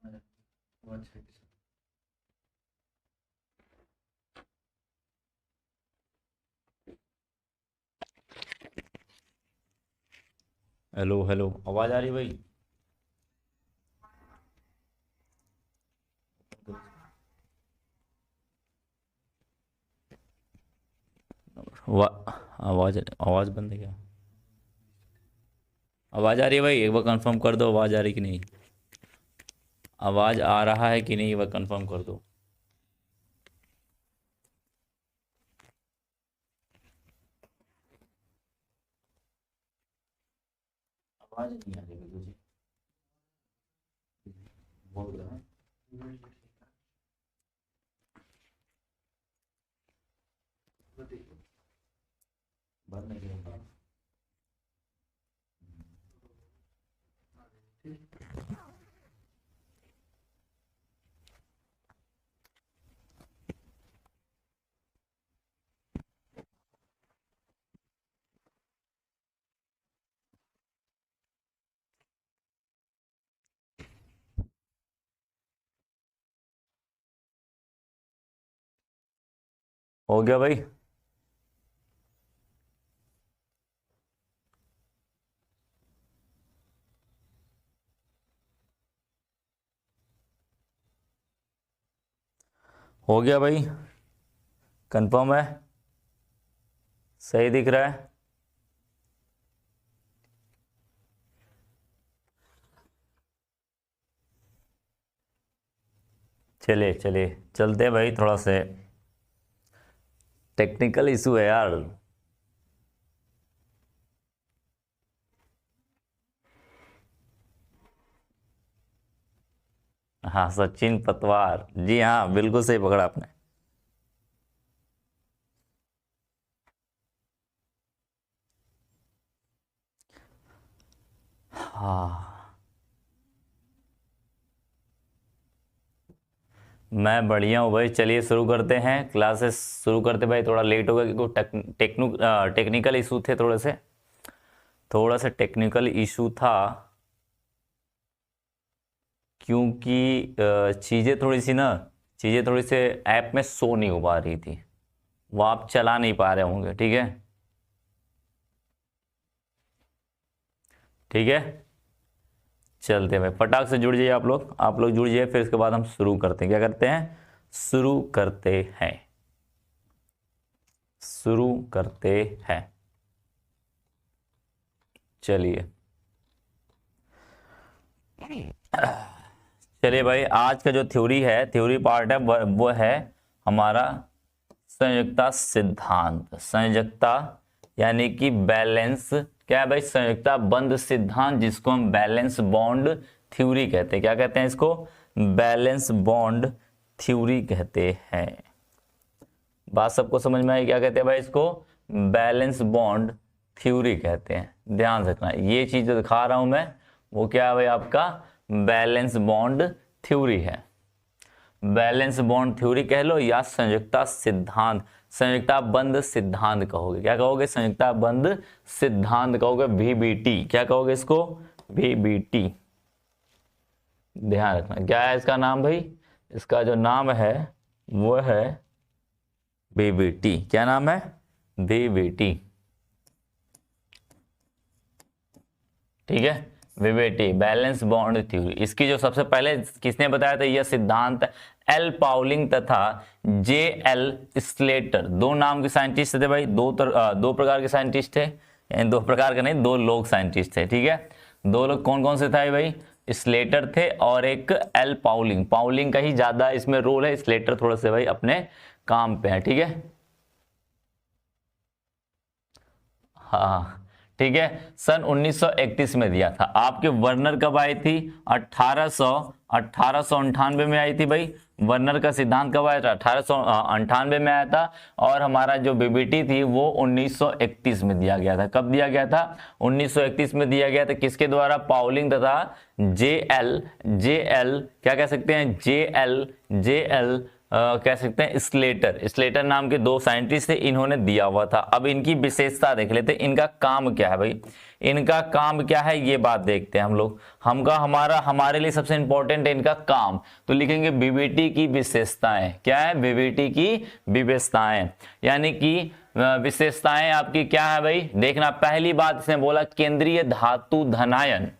Hello hello, आवाज आ रही भाई? वा आवाज आवाज बंद है क्या? आवाज आ रही है भाई? एक बार कंफर्म कर दो, आवाज आ रही कि नहीं। आवाज आ रहा है कि नहीं, एक बार कंफर्म कर दो। आवाज नहीं आ रही मुझे। बोल रहा है। बंद नहीं होगा। हो गया भाई? हो गया भाई? कंफर्म है? सही दिख रहा है? चले चले चलते हैं भाई, थोड़ा से टेक्निकल इशू है यार। हाँ, सचिन पतवार जी, हाँ बिल्कुल सही पकड़ा आपने। हाँ, मैं बढ़िया हूँ भाई। चलिए शुरू करते हैं, क्लासेस शुरू करते भाई। थोड़ा लेट हो गया क्योंकि टेक्निकल इशू थे थोड़े से। थोड़ा सा टेक्निकल इशू था क्योंकि चीज़ें थोड़ी सी ना, चीज़ें थोड़ी से ऐप में शो नहीं हो पा रही थी। वो आप चला नहीं पा रहे होंगे, ठीक है? ठीक है, चलते हैं भाई। फटाक से जुड़ जाइए आप लोग जुड़ जाइए, फिर इसके बाद हम शुरू करते हैं। क्या करते हैं? शुरू करते हैं, शुरू करते हैं। चलिए चलिए भाई, आज का जो थ्योरी है, थ्योरी पार्ट है, वो है हमारा संयुक्ता सिद्धांत। संयुक्ता यानी कि बैलेंस, क्या है भाई? संयुक्ता बंध सिद्धांत, जिसको हम बैलेंस बॉन्ड थ्योरी कहते हैं। क्या कहते हैं इसको? बैलेंस बॉन्ड थ्योरी कहते हैं। बात सबको समझ में आई? क्या कहते हैं भाई इसको? बैलेंस बॉन्ड थ्योरी कहते हैं। ध्यान रखना, ये चीज जो दिखा रहा हूं मैं, वो क्या है भाई? आपका बैलेंस बॉन्ड थ्योरी है। बैलेंस बॉन्ड थ्योरी कह लो या संयुक्ता सिद्धांत, संयुक्ता बंध सिद्धांत कहोगे। क्या कहोगे? संयुक्ता बंध सिद्धांत कहोगे, VBT। क्या कहोगे इसको? VBT। ध्यान रखना, क्या है इसका नाम भाई? इसका जो नाम है वो है VBT। क्या नाम है? VBT। ठीक है, VBT बैलेंस बॉन्ड थ्योरी। इसकी जो सबसे पहले किसने बताया था यह सिद्धांत? एल पाउलिंग तथा JL स्लेटर, दो नाम के साइंटिस्ट थे भाई। दो प्रकार के साइंटिस्ट थे, यानी दो प्रकार के नहीं, दो लोग साइंटिस्ट थे। ठीक है, दो लोग कौन कौन से थे भाई? स्लेटर थे और एक एल पाउलिंग। पाउलिंग का ही ज्यादा इसमें रोल है, स्लेटर थोड़ा से भाई अपने काम पे है। ठीक है, हाँ ठीक है। सन 1931 में दिया था। आपके वर्नर कब आई थी? 1898 में आई थी भाई। वर्नर का सिद्धांत कब आया था? 1898 में आया था। और हमारा जो बीबीटी थी वो 1931 में दिया गया था। कब दिया गया था? 1931 में दिया गया था। किसके द्वारा? पाउलिंग तथा JL, JL क्या कह सकते हैं? JL कह सकते हैं स्लेटर नाम के 2 साइंटिस्ट थे, इन्होंने दिया हुआ था। अब इनकी विशेषता देख लेते हैं, इनका काम क्या है भाई, इनका काम क्या है ये बात देखते हैं हम लोग। हमारे लिए सबसे इंपॉर्टेंट है इनका काम, तो लिखेंगे बीबीटी की विशेषताएं। क्या है? बीबीटी की विशेषताएं, यानी कि विशेषताएं आपकी क्या है भाई, देखना। पहली बात इसने बोला केंद्रीय धातु धनायन।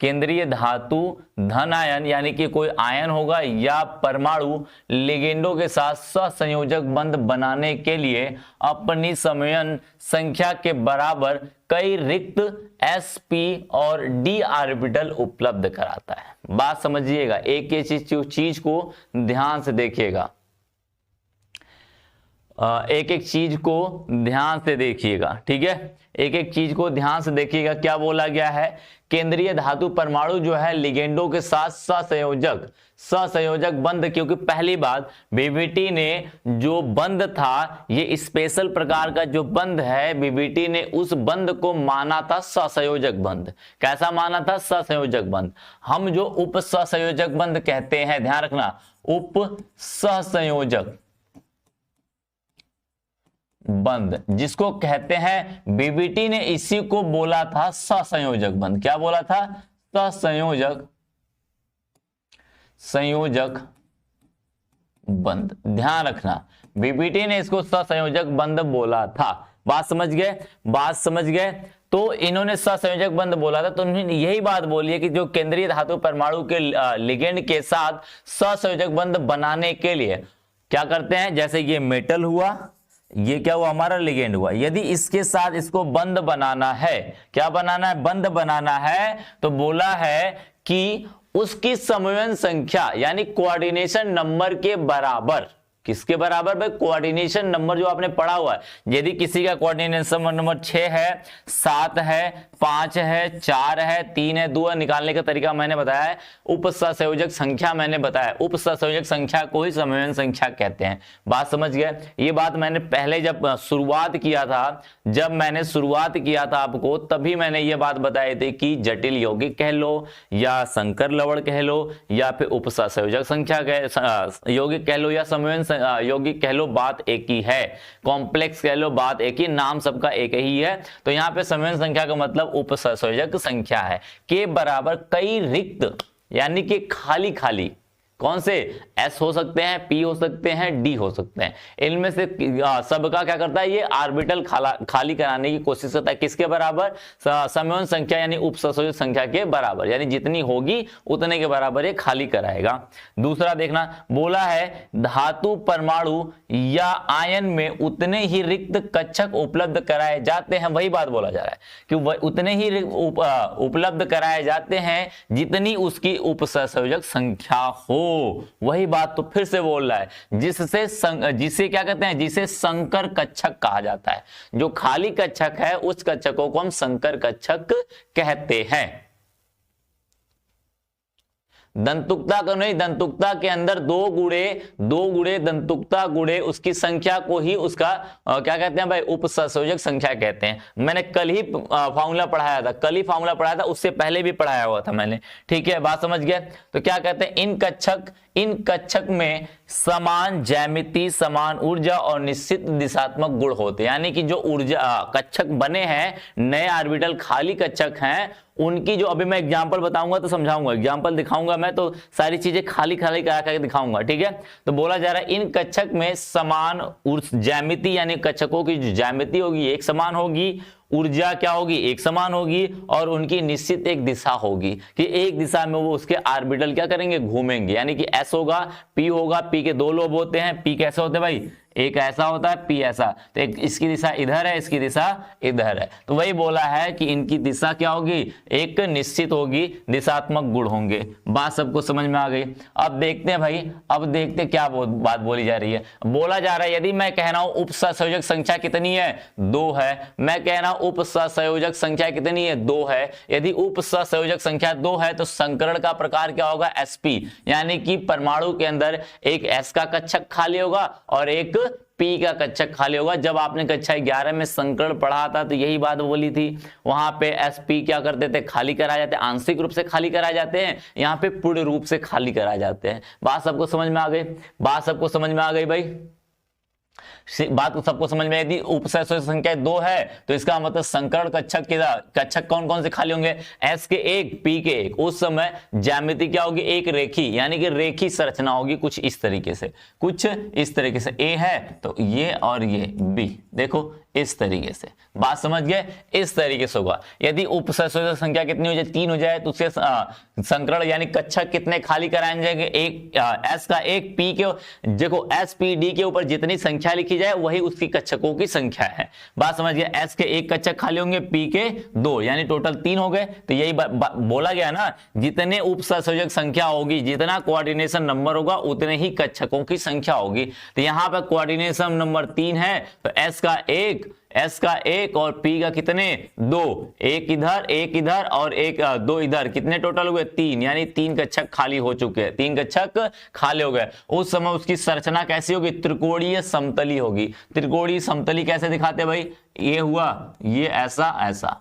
केंद्रीय धातु धन आयन यानी कि कोई आयन होगा या परमाणु लिगेंडों के साथ सहसंयोजक बंध बनाने के लिए अपनी समयन संख्या के बराबर कई रिक्त sp और d ऑर्बिटल उपलब्ध कराता है। बात समझिएगा, एक एक चीज को ध्यान से देखिएगा, एक एक चीज को ध्यान से देखिएगा, ठीक है, एक एक चीज को ध्यान से देखिएगा। क्या बोला गया है? केंद्रीय धातु परमाणु जो है लिगेंडों के साथ सहसंयोजक बंध, क्योंकि पहली बात बीबीटी ने जो बंध था ये स्पेशल प्रकार का जो बंध है, बीबीटी ने उस बंध को माना था सहसंयोजक बंध। कैसा माना था? सहसंयोजक बंध। हम जो उप सहसंयोजक बंध कहते हैं, ध्यान रखना, उप सहसंयोजक बंध जिसको कहते हैं, बीबीटी ने इसी को बोला था सहसंयोजक बंध। क्या बोला था? संयोजक बंध। ध्यान रखना, बीबीटी ने इसको सहसंयोजक बंध बोला था। बात समझ गए? तो इन्होंने सहसंयोजक बंध बोला था, तो उन्होंने यही बात बोली है कि जो केंद्रीय धातु परमाणु के लिगेंड के साथ सहसंयोजक बंध बनाने के लिए क्या करते हैं, जैसे ये मेटल हुआ, ये क्या हुआ? हमारा लिगेंड हुआ। यदि इसके साथ इसको बंध बनाना है, क्या बनाना है? बंध बनाना है, तो बोला है कि उसकी समन्वय संख्या यानी कोऑर्डिनेशन नंबर के बराबर। किसके बराबर भाई? कोऑर्डिनेशन नंबर जो आपने पढ़ा हुआ है। यदि किसी का कोऑर्डिनेशन नंबर 6 है, 7 है, 5 है, 4 है, 3 है, 2 है, निकालने का तरीका मैंने बताया है। उप सहसंयोजक संख्या मैंने बताया, उप सहसंयोजक संख्या को ही समन्वय संख्या कहते हैं। बात समझ गए? ये बात मैंने पहले जब शुरुआत किया था आपको, तभी मैंने ये बात बताई थी कि जटिल यौगिक कह लो या संकर लवण कह लो या फिर उप सहसंयोजक संख्या यौगिक कह लो या समन्वय यौगिक कह लो, बात एक ही है। कॉम्प्लेक्स कह लो, बात एक ही, नाम सबका एक ही है। तो यहाँ पे समन्वय संख्या का मतलब उप सहसंयोजक संख्या है के बराबर कई रिक्त यानी कि खाली कौन से? S हो सकते हैं, P हो सकते हैं, D हो सकते हैं। इनमें से सबका क्या करता है? ये ऑर्बिटल खाली कराने की कोशिश करता है। किसके बराबर? समन्वय संख्या यानी उप सहसंयोजक संख्या के बराबर, यानी जितनी होगी उतने के बराबर ये खाली कराएगा। दूसरा देखना, बोला है धातु परमाणु या आयन में उतने ही रिक्त कक्षक उपलब्ध कराए जाते हैं। वही बात बोला जा रहा है कि उतने ही उपलब्ध कराए जाते हैं जितनी उसकी उप सहसंयोजक संख्या हो। वही बात तो फिर से बोल रहा है, जिसे क्या कहते हैं? जिसे संकर कक्षक कहा जाता है। जो खाली कक्षक है उस कक्षकों को हम संकर कक्षक कहते हैं। दंतुकता को नहीं, दंतुकता के अंदर दो गुणे दंतुकता गुणे उसकी संख्या को ही उसका क्या कहते हैं भाई? उप सहसंयोजक संख्या कहते हैं। मैंने कल ही फार्मूला पढ़ाया था, उससे पहले भी पढ़ाया हुआ था मैंने, ठीक है? बात समझ गए? तो क्या कहते हैं? इन कक्षक में समान ज्यामिति, समान ऊर्जा और निश्चित दिशात्मक गुण होते हैं। यानी कि जो ऊर्जा कक्षक बने हैं, नए ऑर्बिटल खाली कक्षक हैं, उनकी जो अभी मैं एग्जांपल बताऊंगा तो समझाऊंगा, एग्जांपल दिखाऊंगा मैं तो सारी चीजें खाली करा करके दिखाऊंगा, ठीक है? तो बोला जा रहा है इन कक्षक में समान ज्यामिति यानी कक्षकों की जो ज्यामिति होगी एक समान होगी, ऊर्जा क्या होगी? एक समान होगी, और उनकी निश्चित एक दिशा होगी कि एक दिशा में वो उसके ऑर्बिटल क्या करेंगे? घूमेंगे। यानी कि S होगा, P होगा, P के 2 लोब होते हैं। P कैसे होते हैं भाई? एक ऐसा होता है, P ऐसा। तो एक इसकी दिशा इधर है, इसकी दिशा इधर है। तो वही बोला है कि इनकी दिशा क्या होगी? एक निश्चित होगी, दिशात्मक गुण होंगे। बात सबको समझ में आ गई? अब देखते हैं भाई, अब देखते क्या बात बोली जा रही है। बोला जा रहा है यदि मैं कह रहा हूं उप सहसंयोजक संख्या कितनी है? 2 है। मैं कह रहा हूं उप सहसंयोजक संख्या कितनी है? 2 है। यदि उप सहसंयोजक संख्या 2 है तो संकरण का प्रकार क्या होगा? sp, यानी कि परमाणु के अंदर एक S का कक्षक खाली होगा और एक पी का कक्षक खाली होगा। जब आपने कक्षा 11 में संकरण पढ़ा था तो यही बात बोली थी, वहां पे एस पी क्या करते थे, खाली कराए जाते, आंशिक रूप से खाली कराए जाते हैं, यहाँ पे पूर्ण रूप से खाली कराए जाते हैं। बात सबको समझ में आ गई? बात सबको समझ में आ गई भाई? बात को सबको समझ में? यदि उपसदस्य संख्या 2 है तो इसका मतलब संकरण कक्षक के कक्षक कौन कौन से खाली होंगे? एस के 1, पी के 1। उस समय ज्यामिति क्या होगी? एक रेखी, यानी कि रेखी संरचना होगी कुछ इस तरीके से, कुछ इस तरीके से। ए है तो ये और ये बी, देखो इस तरीके से। बात समझ गए? इस तरीके से होगा। यदि उपसदस्य संख्या कितनी हो जाए? 3 हो जाए तो उसके संकरण यानी कक्षक कितने खाली कराए जाएंगे? एक एस का 1, पी के देखो एस पी डी के ऊपर जितनी संख्या लिखी जाए वही उसकी कक्षकों की संख्या है। बात समझ गया? एस के 1 कक्षक खाली होंगे, पी के 2, यानी टोटल 3 हो गए। तो यही बोला गया ना, जितने उपसंयोजक संख्या होगी, जितना कोऑर्डिनेशन नंबर होगा उतने ही कक्षकों की संख्या होगी। तो यहां पर कोऑर्डिनेशन नंबर 3 है तो एस का 1 और पी का कितने? 2, एक इधर और एक 2 इधर, कितने टोटल हुए? 3, यानी 3 कक्षक खाली हो चुके हैं, 3 कक्षक खाली हो गए। उस समय उसकी संरचना कैसी होगी? त्रिकोणीय समतली होगी। त्रिकोणीय समतली कैसे दिखाते हैं भाई? ये हुआ, ये ऐसा ऐसा।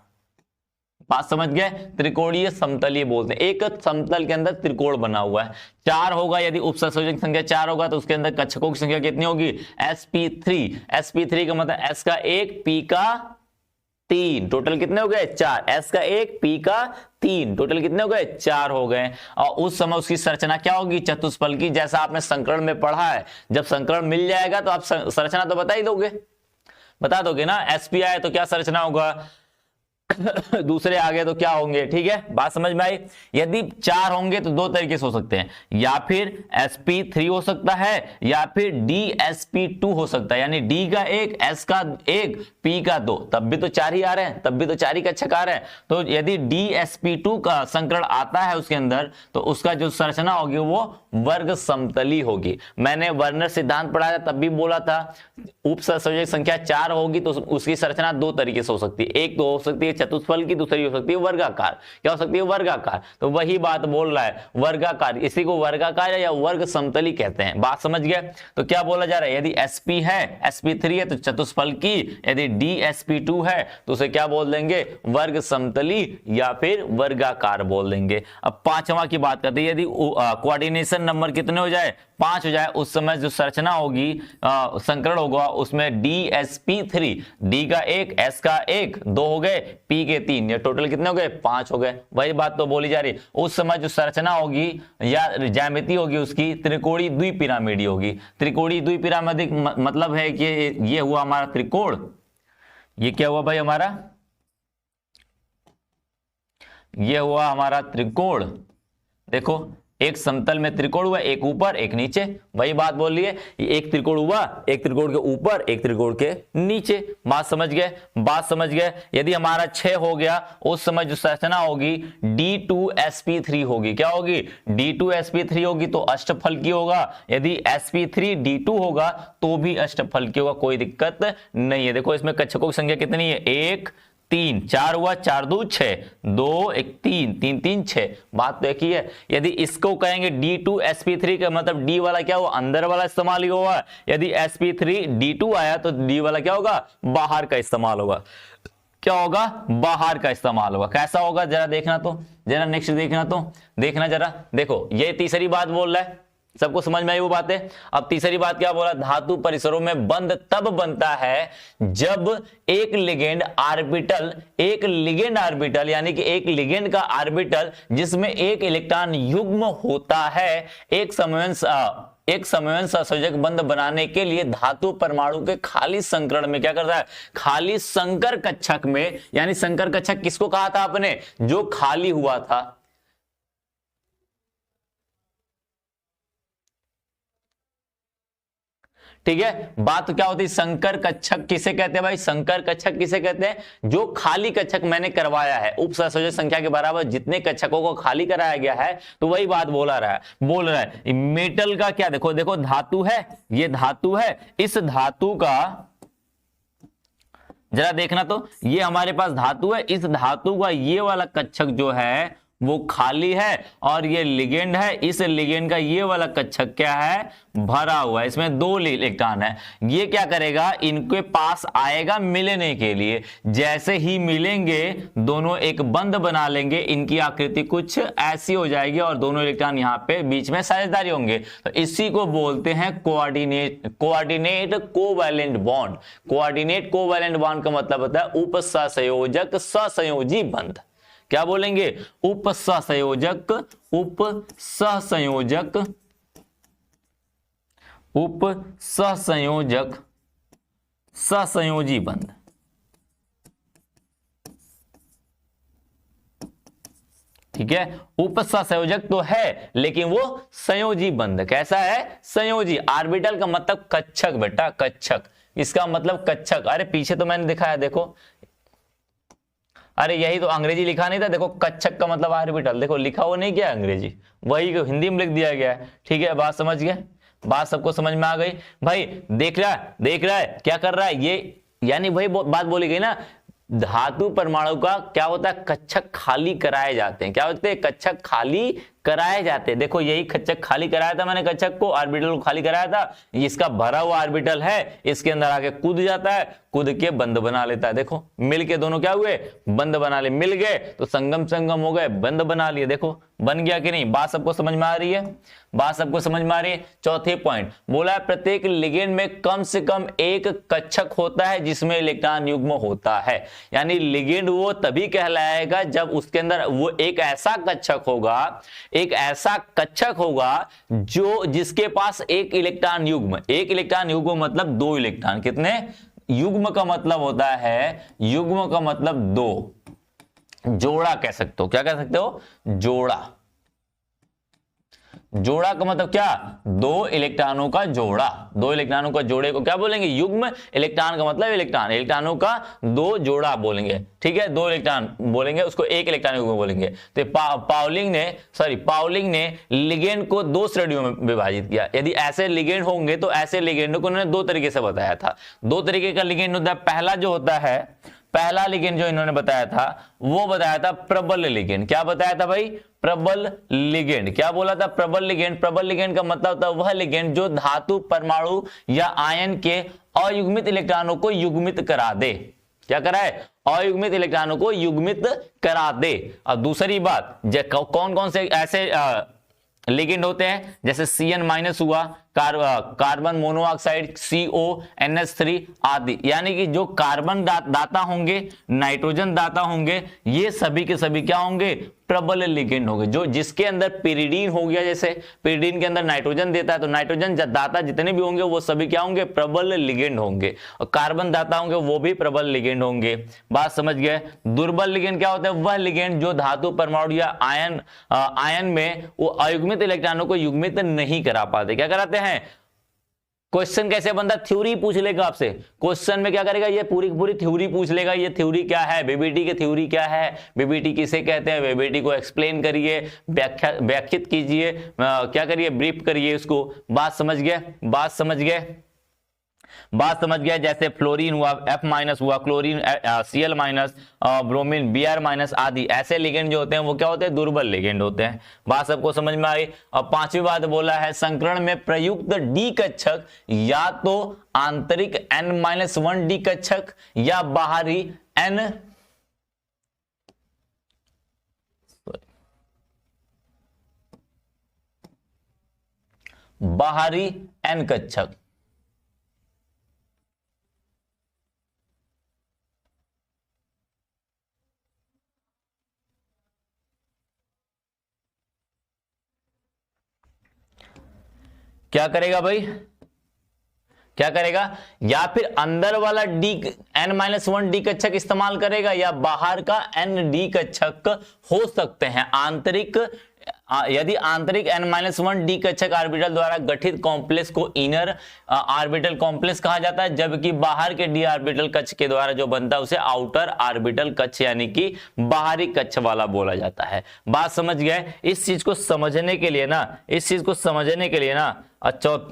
बात समझ गए? त्रिकोणीय समतलीय बोलते हैं। एक समतल के अंदर त्रिकोण बना हुआ है। 4 होगा, यदि उपसंयोजक संख्या 4 होगा तो उसके अंदर कक्षकों की संख्या कितनी होगी? sp3। sp3 का मतलब s का 1, p का 3, टोटल कितने हो गए? 4। s का 1, p का 3, टोटल कितने हो गए? 4 हो गए। और उस समय उसकी संरचना क्या होगी? चतुष्फल की, जैसा आपने संकरण में पढ़ा है। जब संकरण मिल जाएगा तो आप संरचना तो बता ही दोगे, बता दोगे ना। sp आए तो क्या संरचना होगा, दूसरे आगे तो क्या होंगे? ठीक है, बात समझ में आई? यदि 4 होंगे तो 2 तरीके से हो सकते हैं, या फिर sp3 हो सकता है या फिर dsp2 हो सकता है, यानी d का 1, s का 1, p का 2, तब भी तो 4 ही आ रहे हैं, तब भी तो 4 ही कक्षक आ रहे हैं। तो यदि dsp2 का संकरण आता है उसके अंदर तो उसका जो संरचना होगी वो वर्ग समतली होगी। मैंने वर्नर सिद्धांत पढ़ाया तब भी बोला था, उपसंयोजक संख्या 4 होगी तो उसकी संरचना 2 तरीके से हो सकती है। एक तो हो सकती है चतुष्फल की, दूसरी हो सकती है वर्गाकार। क्या हो सकती है? वर्गाकार। तो वही बात बोल रहा है, वर्गाकार। इसी को वर्गाकार या वर्ग समतली कहते हैं। बात समझ गए? तो क्या बोला जा रहा है? यदि sp है, sp3 है तो चतुष्फल की, यदि dsp2 है तो उसे क्या बोल देंगे? वर्ग समतली या फिर वर्गाकार बोल देंगे। अब 5वां की बात करते हैं। यदि कोऑर्डिनेशन नंबर कितने हो जाए? 5 हो जाए, उस समय जो संरचना होगी, संकरण होगा, उसमें dsp3, d का 1, s का 1, 2 हो गए, p के 3, ये टोटल कितने हो गए? 5 हो गए। वही बात तो बोली जा रही। उस समय जो संरचना होगी या ज्यामिति होगी उसकी त्रिकोणीय द्विपिरामिडीय होगी। त्रिकोणीय द्विपिरामिडिक मतलब है कि ये हुआ हमारा त्रिकोण, ये क्या हुआ भाई हमारा? ये हुआ हमारा त्रिकोण। देखो एक समतल में त्रिकोण हुआ, एक ऊपर एक नीचे, वही बात बोल रही है। एक त्रिकोण हुआ, एक त्रिकोण के ऊपर एक त्रिकोण के नीचे। बात समझ गए? बात समझ गए? यदि हमारा 6 हो गया, उस समय जो संरचना होगी d2sp3 होगी। क्या होगी? d2sp3 होगी तो अष्टफल की होगा। यदि sp3d2 होगा तो भी अष्टफल की होगा, कोई दिक्कत नहीं है। देखो इसमें कक्षकों की संख्या कितनी है? 1, 3, 4 हुआ, 4 2 6, 2 1 3, 3 3 6। बात तो एक ही है। यदि इसको कहेंगे d2sp3 का मतलब d वाला क्या हुआ? अंदर वाला इस्तेमाल ही होगा। यदि sp3 d2 आया तो d वाला क्या होगा? बाहर का इस्तेमाल होगा। क्या होगा? बाहर का इस्तेमाल होगा। कैसा होगा जरा देखना, तो जरा नेक्स्ट देखना, तो देखना जरा। देखो ये तीसरी बात बोल रहा है, सबको समझ में आई वो बातें। अब तीसरी बात क्या बोला? धातु परिसरों में बंध तब बनता है जब एक लिगेंड ऑर्बिटल यानी कि एक लिगेंड का ऑर्बिटल जिसमें एक इलेक्ट्रॉन युग्म होता है, एक समन्वय सहसंयोजक बंध बनाने के लिए धातु परमाणु के खाली संकरण में क्या करता है? खाली संकर कक्षक में, यानी संकर कक्षक किसको कहा था आपने? जो खाली हुआ था। ठीक है, बात तो क्या होती है? संकर कक्षक किसे कहते हैं भाई? संकर कक्षक किसे कहते हैं? जो खाली कक्षक मैंने करवाया है, उपसंयोजक संख्या के बराबर जितने कक्षकों को खाली कराया गया है, तो वही बात बोल रहा है। मेटल का क्या? देखो देखो धातु है, ये धातु है, इस धातु का जरा देखना, तो ये हमारे पास धातु है, इस धातु का ये वाला कक्षक जो है वो खाली है और ये लिगेंड है। इस लिगेंड का ये वाला कक्षक क्या है, भरा हुआ है, इसमें 2 इलेक्ट्रॉन है। ये क्या करेगा, इनके पास आएगा मिलने के लिए। जैसे ही मिलेंगे दोनों एक बंध बना लेंगे, इनकी आकृति कुछ ऐसी हो जाएगी और दोनों इलेक्ट्रॉन यहाँ पे बीच में साझेदारी होंगे। तो इसी को बोलते हैं coordinate covalent bond. Coordinate covalent bond का मतलब होता है उपसहसंयोजक ससंयोजी बंध। क्या बोलेंगे, उपसहसंयोजक ससंयोजी बंध। ठीक है, उपसहसंयोजक तो है लेकिन वो संयोजी बंध। कैसा है, संयोजी। ऑर्बिटल का मतलब कक्षक बेटा, कक्षक, इसका मतलब कक्षक। अरे पीछे तो मैंने दिखाया, देखो, अरे यही तो अंग्रेजी लिखा नहीं था, देखो कक्षक का मतलब ऑर्बिटल, देखो लिखा वो नहीं क्या अंग्रेजी, वही हिंदी में लिख दिया गया है। ठीक है, बात समझ गए, बात सबको समझ में आ गई भाई। देख रहा है क्या कर रहा है ये, यानी वही बात बोली गई ना, धातु परमाणु का क्या होता है, कक्षक खाली कराए जाते हैं। क्या होते हैं, कक्षक खाली कराए जाते हैं। देखो यही कक्षक खाली कराया था मैंने, कक्षक को, ऑर्बिटल को खाली कराया था। इसका भरा हुआ ऑर्बिटल है, इसके अंदर आके कूद जाता है, कूद के बंध बना लेता है। देखो मिल के दोनों क्या हुए, बंध बना ले, मिल गए तो संगम हो गए, बंध बना लिए। देखो बन गया कि नहीं, बात सबको समझ में आ रही है, बात सबको समझ में आ रही है। चौथे पॉइंट बोला है प्रत्येक लिगेंड में कम से कम एक कक्षक होता है जिसमें इलेक्ट्रॉन युग्म होता है। यानी लिगेंड वो तभी कहलाएगा जब उसके अंदर वो एक ऐसा कक्षक होगा, एक ऐसा कक्षक होगा जो जिसके पास एक इलेक्ट्रॉन युग्म, एक इलेक्ट्रॉन युग्म मतलब 2 इलेक्ट्रॉन। कितने, युग्म का मतलब होता है, युग्म का मतलब 2, जोड़ा कह सकते हो। क्या कह सकते हो, जोड़ा। जोड़ा का मतलब क्या, 2 इलेक्ट्रॉनों का जोड़ा। 2 इलेक्ट्रॉनों का जोड़े को क्या बोलेंगे, युग्म। इलेक्ट्रॉन का मतलब इलेक्ट्रॉन, इलेक्ट्रॉनों का 2 जोड़ा बोलेंगे। ठीक है, 2 इलेक्ट्रॉन बोलेंगे, उसको एक इलेक्ट्रॉन युग्म बोलेंगे। तो पाउलिंग ने लिगेंड को 2 श्रेणियों में विभाजित किया। यदि ऐसे लिगेंड होंगे तो ऐसे लिगेंड को उन्होंने 2 तरीके से बताया था। 2 तरीके का लिगेंड होता है। पहला जो होता है, पहला लिगेंड जो इन्होंने बताया था वो बताया था प्रबल लिगेंड। क्या बताया था भाई, प्रबल लिगेंड। क्या बोला था, प्रबल लिगेंड। प्रबल लिगेंड का मतलब होता है वह लिगेंड जो धातु परमाणु या आयन के अयुग्मित इलेक्ट्रॉनों को युग्मित करा दे। क्या कराए, अयुग्मित इलेक्ट्रॉनों को युग्मित करा दे। और दूसरी बात, कौन कौन से ऐसे लिगेंड होते हैं, जैसे Cn- हुआ, कार्बन मोनोऑक्साइड, CONH3 आदि। यानी कि जो कार्बन दाता होंगे, नाइट्रोजन दाता होंगे, ये सभी के सभी क्या होंगे, प्रबल लिगेंड होंगे। जो जिसके अंदर पिरिडीन हो गया, जैसे पिरिडीन के अंदर नाइट्रोजन देता है तो नाइट्रोजन दाता जितने भी होंगे वो सभी क्या होंगे, प्रबल लिगेंड होंगे। और कार्बन दाता होंगे वो भी प्रबल लिगेंड होंगे। बात समझ गए। दुर्बल लिगेंड क्या होता है, वह लिगेंड जो धातु परमाणु या आयन में वो अयुग्मित इलेक्ट्रॉनों को युग्मित नहीं करा पाते। क्या कराते हैं, क्वेश्चन कैसे बनता है, थ्योरी पूछ लेगा आपसे। क्वेश्चन में क्या करेगा, ये पूरी पूरी थ्योरी पूछ लेगा। ये थ्योरी क्या है, बीबीटी की थ्योरी क्या है, बीबीटी किसे कहते हैं, बीबीटी को एक्सप्लेन करिए, व्याख्यात कीजिए, क्या करिए, ब्रीफ करिए उसको। बात समझ गए, बात समझ गए, बात समझ गया। जैसे फ्लोरीन हुआ, F- हुआ, क्लोरीन Cl-, ब्रोमीन Br- आदि ऐसे लिगेंड जो होते हैं वो क्या होते हैं, दुर्बल लिगेंड होते हैं। बात सबको समझ में आई। और पांचवी बात बोला है, संकरण में प्रयुक्त डी कक्षक या तो आंतरिक N-1 डी कक्षक या बाहरी N कक्षक। क्या करेगा भाई, क्या करेगा, या फिर अंदर वाला N-1 डी कक्षक इस्तेमाल करेगा या बाहर का N डी कक्षक हो सकते हैं। आंतरिक, यदि आंतरिक N-1 डी कक्षक ऑर्बिटल द्वारा गठित कॉम्प्लेक्स को इनर ऑर्बिटल कॉम्प्लेक्स कहा जाता है, जबकि बाहर के डी ऑर्बिटल कक्ष के द्वारा जो बनता है उसे आउटर ऑर्बिटल कक्ष यानी कि बाहरी कक्ष वाला बोला जाता है। बात समझ गए। इस चीज को समझने के लिए ना, इस चीज को समझने के लिए ना,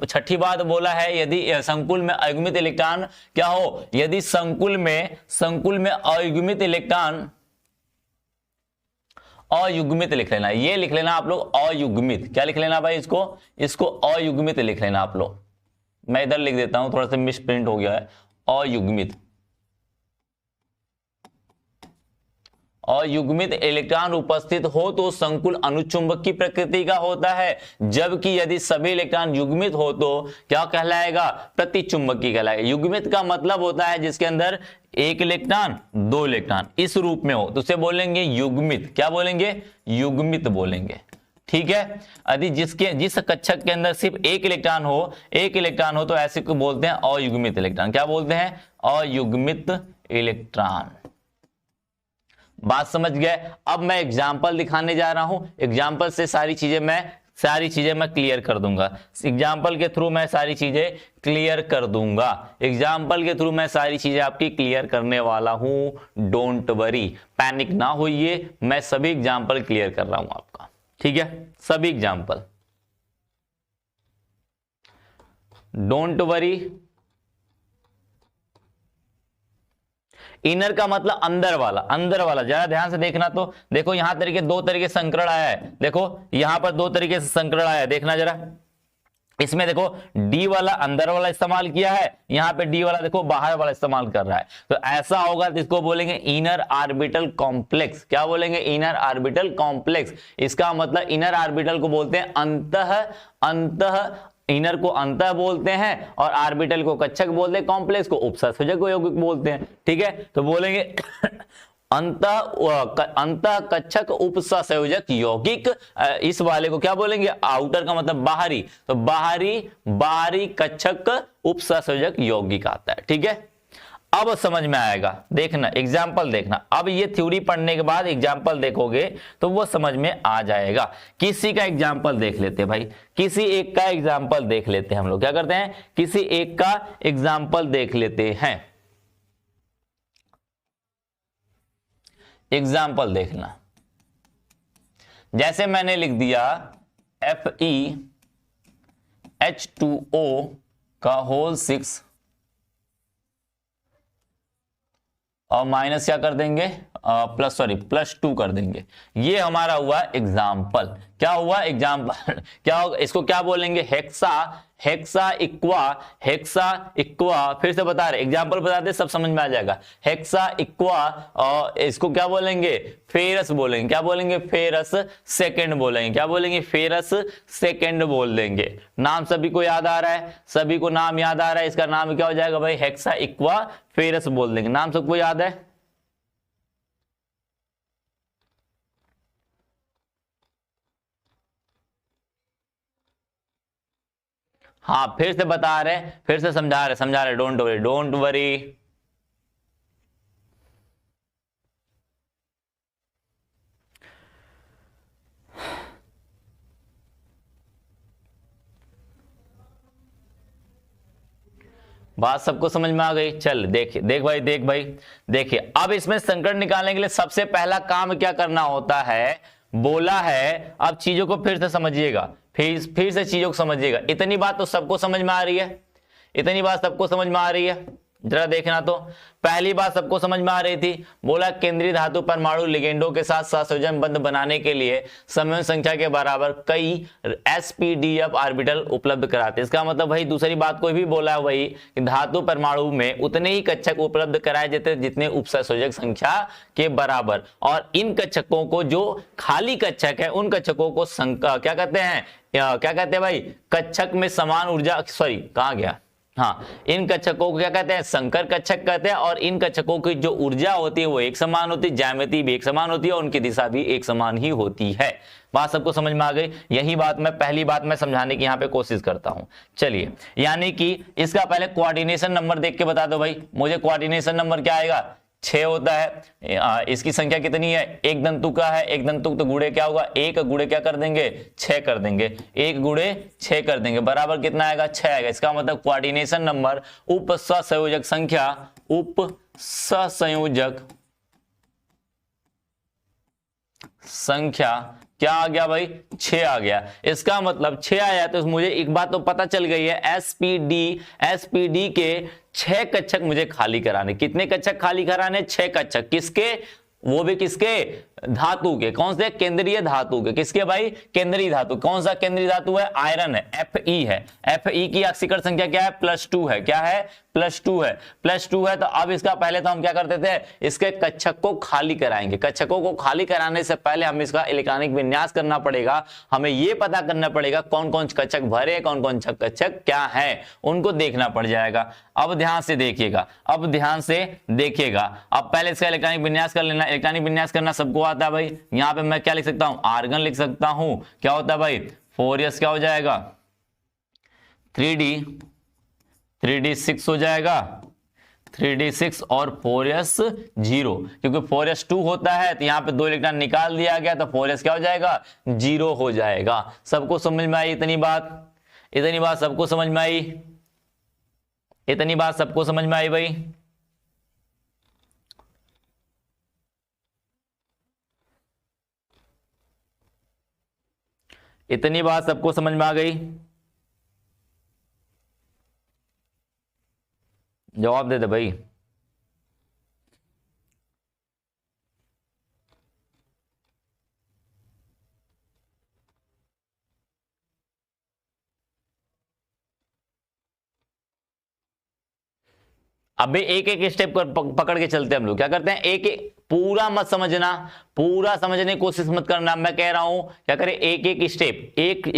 छठी बात बोला है, यदि संकुल में अयुग्मित इलेक्ट्रॉन क्या हो, यदि संकुल में अयुग्मित इलेक्ट्रॉन अयुग्मित लिख लेना, ये लिख लेना आप लोग अयुग्मित। क्या लिख लेना भाई, इसको अयुग्मित लिख लेना आप लोग। मैं इधर लिख देता हूं, थोड़ा सा मिस प्रिंट हो गया है। अयुग्मित, अयुग्मित इलेक्ट्रॉन उपस्थित हो तो संकुल अनुचुंबक की प्रकृति का होता है, जबकि यदि सभी इलेक्ट्रॉन युग्मित हो तो क्या कहलाएगा, प्रतिचुंबकी कहलाएगा। युग्मित का मतलब होता है जिसके अंदर एक इलेक्ट्रॉन दो इलेक्ट्रॉन इस रूप में हो तो उसे बोलेंगे युग्मित। क्या बोलेंगे, युग्मित बोलेंगे। ठीक है, यदि जिस कक्षक के अंदर सिर्फ एक इलेक्ट्रॉन हो तो ऐसे को बोलते हैं अयुग्मित इलेक्ट्रॉन। क्या बोलते हैं, अयुग्मित इलेक्ट्रॉन। बात समझ गए। अब मैं एग्जाम्पल दिखाने जा रहा हूं, एग्जाम्पल से सारी चीजें मैं क्लियर कर दूंगा। एग्जाम्पल के थ्रू मैं सारी चीजें क्लियर कर दूंगा, एग्जाम्पल के थ्रू मैं सारी चीजें आपकी क्लियर करने वाला हूं। डोंट वरी, पैनिक ना होइए, मैं सभी एग्जाम्पल क्लियर कर रहा हूं आपका। ठीक है, सभी एग्जाम्पल, डोंट वरी। इनर का मतलब अंदर वाला, जरा ध्यान से देखना। तो देखो यहां दो तरीके संकरण आया है, देखो यहां पर दो तरीके से संकरण आया है, देखना जरा। इसमें देखो डी वाला अंदर वाला इस्तेमाल किया है, यहां पे डी वाला देखो बाहर वाला इस्तेमाल कर रहा है। तो ऐसा होगा तो इसको बोलेंगे इनर ऑर्बिटल कॉम्प्लेक्स। क्या बोलेंगे, इनर ऑर्बिटल कॉम्प्लेक्स। इसका मतलब इनर ऑर्बिटल को बोलते हैं अंतः इनर को अंतः बोलते हैं और ऑर्बिटल को कक्षक बोलते हैं, कॉम्प्लेक्स को उपसंयोजक यौगिक बोलते हैं। ठीक है, तो बोलेंगे अंतः कक्षक उपसंयोजक यौगिक। इस वाले को क्या बोलेंगे, आउटर का मतलब बाहरी, तो बाहरी कक्षक उपसंयोजक यौगिक आता है। ठीक है, अब समझ में आएगा, देखना एग्जाम्पल देखना। अब ये थ्योरी पढ़ने के बाद एग्जाम्पल देखोगे तो वो समझ में आ जाएगा। किसी का एग्जाम्पल देख लेते हैं भाई, किसी एक का एग्जाम्पल देख लेते हैं। हम लोग क्या करते हैं, किसी एक का एग्जाम्पल देख लेते हैं। एग्जाम्पल देखना, जैसे मैंने लिख दिया FeH2O का होल 6 और माइनस क्या कर देंगे, +2 कर देंगे। ये हमारा हुआ एग्जाम्पल। क्या हुआ एग्जाम्पल, क्या होगा, इसको क्या बोलेंगे, हेक्सा इक्वा। फिर से बता रहे, एग्जाम्पल बता दे, सब समझ में आ जाएगा। हेक्सा इक्वा, और इसको क्या बोलेंगे, फेरस बोलेंगे। क्या बोलेंगे, फेरस सेकंड बोलेंगे। क्या बोलेंगे, फेरस सेकंड बोल देंगे। नाम सभी को याद आ रहा है, सभी को नाम याद आ रहा है। इसका नाम क्या हो जाएगा भाई, हेक्सा इक्वा फेरस बोल देंगे। नाम सबको याद है। हाँ, फिर से बता रहे, फिर से समझा रहे, डोंट वरी। बात सबको समझ में आ गई। चल देख भाई देखिए, अब इसमें संकरण निकालने के लिए सबसे पहला काम क्या करना होता है, बोला है। अब चीजों को फिर से समझिएगा, फिर से चीजों को समझिएगा। इतनी बात तो सबको समझ में आ रही है, इतनी बात सबको समझ में आ रही है। जरा देखना, तो पहली बात सबको समझ में आ रही थी, बोला केंद्रीय धातु परमाणु लिगेंडों के साथ सहसंयोजन बंध बनाने के लिए समन्वय संख्या के बराबर कई sp-d-f ऑर्बिटल उपलब्ध कराते। इसका मतलब भाई दूसरी बात कोई भी बोला है वही कि धातु परमाणु में उतने ही कक्षक उपलब्ध कराए जाते जितने उपसंयोजक संख्या के बराबर, और इन कक्षकों को, जो खाली कक्षक है उन कक्षकों को क्या कहते हैं भाई, कक्षक में समान ऊर्जा, सॉरी कहां गया, हाँ, इन कक्षकों को क्या कहते हैं, संकर कक्षक कहते हैं। और इन कक्षकों की जो ऊर्जा होती है वो एक समान होती है, ज्यामिति भी एक समान होती है और उनकी दिशा भी एक समान ही होती है। बात सबको समझ में आ गई। यही बात पहली बात मैं समझाने की यहाँ पे कोशिश करता हूं। चलिए, यानी कि इसका पहले कोऑर्डिनेशन नंबर देख के बता दो भाई मुझे। कोऑर्डिनेशन नंबर क्या आएगा, 6 होता है। इसकी संख्या कितनी है, एक दंतु का है, एक दंतु तो गुणे क्या होगा, एक गुणे क्या कर देंगे, 6 कर देंगे, 1 गुणे 6 कर देंगे, बराबर कितना आएगा, 6 आएगा। इसका मतलब कोऑर्डिनेशन नंबर उपसंयोजक संख्या क्या आ गया भाई, 6 आ गया। इसका मतलब 6 आया तो मुझे एक बात तो पता चल गई है, एसपीडी के 6 कक्षक मुझे खाली कराने। कितने कक्षक खाली कराने, 6 कक्षक। किसके, वो भी किसके, धातु के। कौन से, केंद्रीय धातु के। किसके भाई, केंद्रीय धातु। कौन सा केंद्रीय धातु है, आयरन है, Fe है। Fe की ऑक्सीकरण संख्या क्या है, +2 है। क्या है, +2 है। +2 है तो अब इसका पहले तो हम क्या करते थे, इसके कक्षक को खाली कराएंगे। कक्षकों को खाली कराने से पहले हम इसका इलेक्ट्रॉनिक विन्यास करना पड़ेगा। हमें यह पता करना पड़ेगा कौन कौन कक्षक भरे, कौन कौन कक्षक क्या है, उनको देखना पड़ जाएगा। अब ध्यान से देखिएगा, अब ध्यान से देखिएगा। अब पहले इसका इलेक्ट्रॉनिक विन्यास कर लेना। इलेक्ट्रॉनिक विन्यास करना सबको आता है भाई। यहां पे मैं क्या लिख सकता हूं, आर्गन लिख सकता हूं। क्या होता है भाई, 4s क्या हो जाएगा, 3d6 हो जाएगा, 3d6 और 4s 0, क्योंकि 4s 2 होता है तो यहां पे 2 इलेक्ट्रॉन निकाल दिया गया तो 4s क्या हो जाएगा, 0 हो जाएगा। सबको समझ में आई इतनी बात, इतनी बात सबको समझ में आई, इतनी बात सबको समझ में आई भाई। इतनी बात सबको समझ में आ गई, जवाब दे दे भाई। अभी एक एक स्टेप पकड़ के चलते हैं हम लोग। क्या करते हैं, एक एक, पूरा मत समझना, पूरा समझने की कोशिश मत करना। मैं कह रहा हूं क्या करें, एक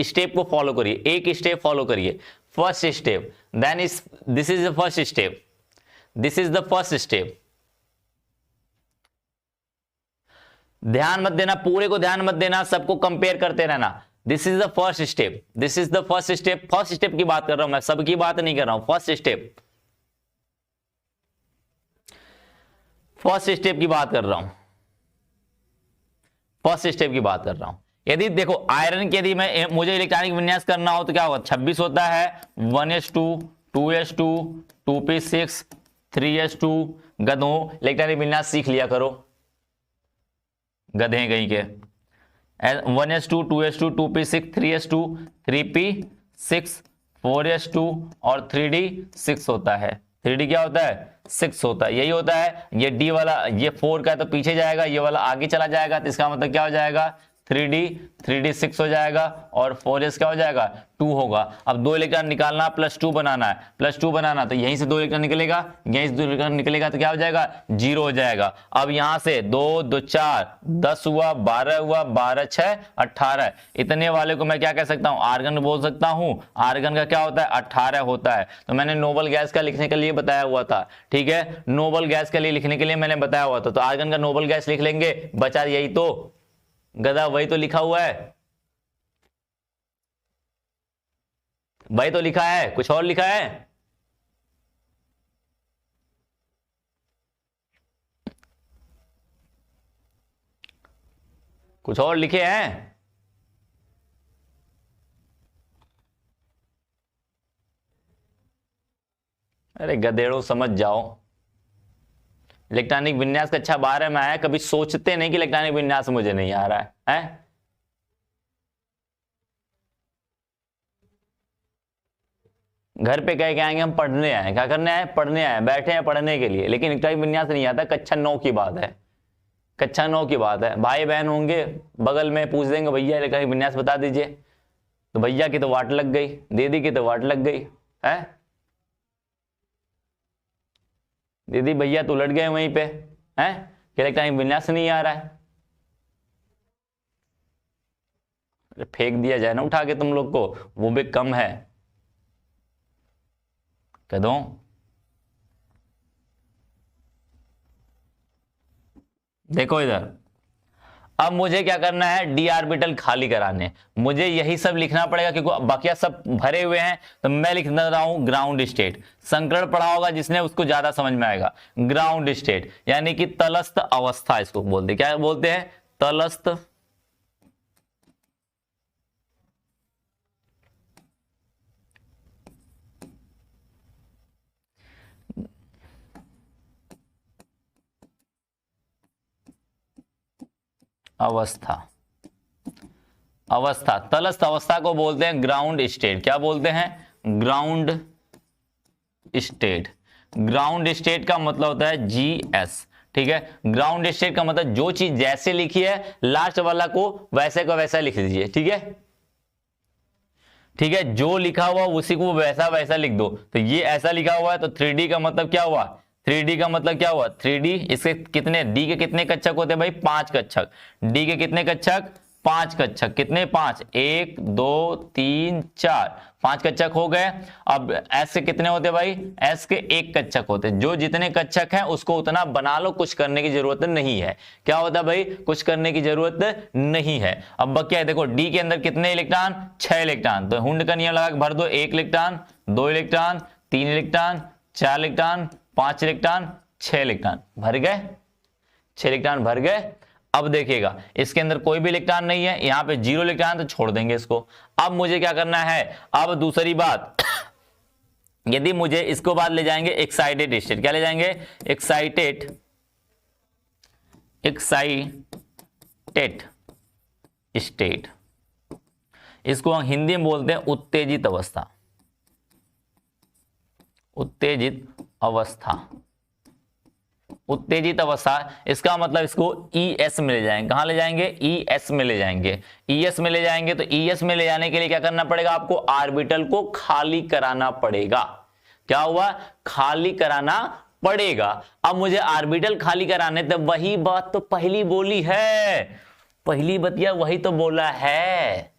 स्टेप को फॉलो करिए, एक स्टेप फॉलो करिए। First step, then is this is the first step, this is the first step. ध्यान मत देना, पूरे को ध्यान मत देना, सबको कंपेयर करते रहना। This is the first step, this is the first step. First step की बात कर रहा हूं मैं, सबकी बात नहीं कर रहा हूं। फर्स्ट स्टेप, फर्स्ट स्टेप की बात कर रहा हूं, फर्स्ट स्टेप की बात कर रहा हूं। यदि देखो आयरन के, यदि मैं मुझे इलेक्ट्रॉनिक विन्यास करना हो तो क्या होगा, 26 होता है, 1s2 2s2 2p6 3s2। गधों, इलेक्ट्रॉनिक विन्यास सीख लिया करो, गधे कहीं के। 1s2 2s2 2p6 3s2 3p6 4s2 और 3d6 होता है। 3d क्या होता है, 6 होता है। यही होता है, ये d वाला, ये 4 का है तो पीछे जाएगा, ये वाला आगे चला जाएगा, तो इसका मतलब क्या हो जाएगा, 3d6 हो जाएगा और 4s क्या हो जाएगा, 2 होगा। अब 2 इलेक्ट्रॉन निकालना, +2 बनाना है, +2 बनाना, तो यहीं से 2 इलेक्ट्रॉन निकलेगा, यहीं से 2 इलेक्ट्रॉन निकलेगा तो क्या हो जाएगा, 0 हो जाएगा। अब यहां से 2 2 4 10 हुआ, 12 हुआ, 12 6 18। इतने वाले को मैं क्या कह सकता हूं, आर्गन बोल सकता हूं। आर्गन का क्या होता है, 18 होता है। तो मैंने नोबल गैस का लिखने के लिए बताया हुआ था, ठीक है, नोबल गैस के लिए लिखने के लिए मैंने बताया हुआ था। तो आर्गन का नोबल गैस लिख लेंगे, बचा यही तो, गधा वही तो लिखा हुआ है, वही तो लिखा है, कुछ और लिखा है। कुछ और लिखे हैं, अरे गधेड़ो समझ जाओ। इलेक्ट्रॉनिक विन्यास कक्षा 12 में आया, कभी सोचते नहीं कि इलेक्ट्रॉनिक विन्यास मुझे नहीं आ रहा है? घर पे कह के आएंगे हम पढ़ने आए, क्या करने आए, पढ़ने आए, बैठे हैं पढ़ने के लिए, लेकिन इलेक्ट्रॉनिक विन्यास नहीं आता। कक्षा 9 की बात है, कक्षा 9 की बात है। भाई बहन होंगे बगल में, पूछ देंगे भैया इलेक्ट्रॉनिक विन्यास बता दीजिए, तो भैया की तो वाट लग गई, दीदी की तो वाट लग गई है, दीदी भैया तो उलट गए वहीं पे हैं, इलेक्ट्रॉनिक विन्यास नहीं आ रहा है। फेंक दिया जाए ना उठा के तुम लोग को, वो भी कम है, कह दो। देखो इधर, अब मुझे क्या करना है, डी ऑर्बिटल खाली कराने, मुझे यही सब लिखना पड़ेगा क्योंकि बाकी सब भरे हुए हैं। तो मैं लिख रहा हूं ग्राउंड स्टेट। संकरण पढ़ा होगा जिसने, उसको ज्यादा समझ में आएगा। ग्राउंड स्टेट यानी कि तलस्थ अवस्था, इसको बोलते, क्या बोलते हैं, तलस्थ अवस्था। अवस्था, तलस्थ अवस्था को बोलते हैं ग्राउंड स्टेट। क्या बोलते हैं, ग्राउंड स्टेट। ग्राउंड स्टेट का मतलब होता है GS, ठीक है। ग्राउंड स्टेट का मतलब जो चीज जैसे लिखी है लास्ट वाला को वैसे का वैसा लिख दीजिए, ठीक है। ठीक है, जो लिखा हुआ उसी को वैसा वैसा लिख दो। तो ये ऐसा लिखा हुआ है तो 3D का मतलब क्या हुआ, 3D का मतलब क्या हुआ, 3D इसके कितने, डी के कितने कक्षक होते हैं भाई, 5 कक्षक। डी के कितने कक्षक, 5 कक्षक। कितने, 5, 1 2 3 4, 5 कक्षक हो गए। अब एस के कितने होते भाई, एस के 1 कक्षक होते। जो जितने कक्षक हैं उसको उतना बना लो, कुछ करने की जरूरत नहीं है। क्या होता है भाई, कुछ करने की जरूरत नहीं है। अब क्या है, देखो डी के अंदर कितने इलेक्ट्रॉन, 6 इलेक्ट्रॉन। तो हुंड का नियम लगा के भर दो, 1 electron, 2 electron, 3 electron, 4 electron, 5 electron, 6 electron. भर गए, 6 इलेक्ट्रॉन भर गए। अब देखिएगा इसके अंदर कोई भी इलेक्ट्रॉन नहीं है, यहाँ पे 0 इलेक्ट्रॉन, तो छोड़ देंगे इसको। अब मुझे क्या करना है, अब दूसरी बात, यदि मुझे इसको बाद ले जाएंगे एक्साइटेड स्टेट, क्या ले जाएंगे, एक्साइटेड स्टेट। इसको हम हिंदी में बोलते हैं उत्तेजित अवस्था, उत्तेजित अवस्था, उत्तेजित अवस्था। इसका मतलब इसको ES में ले जाएंगे। कहां ले जाएंगे, ES में ले जाएंगे। ES में ले जाएंगे तो ES में ले जाने के लिए क्या करना पड़ेगा, आपको ऑर्बिटल को खाली कराना पड़ेगा। क्या हुआ, खाली कराना पड़ेगा। अब मुझे ऑर्बिटल खाली कराने, तो वही बात तो पहली बोली है, पहली बतिया वही तो बोला है।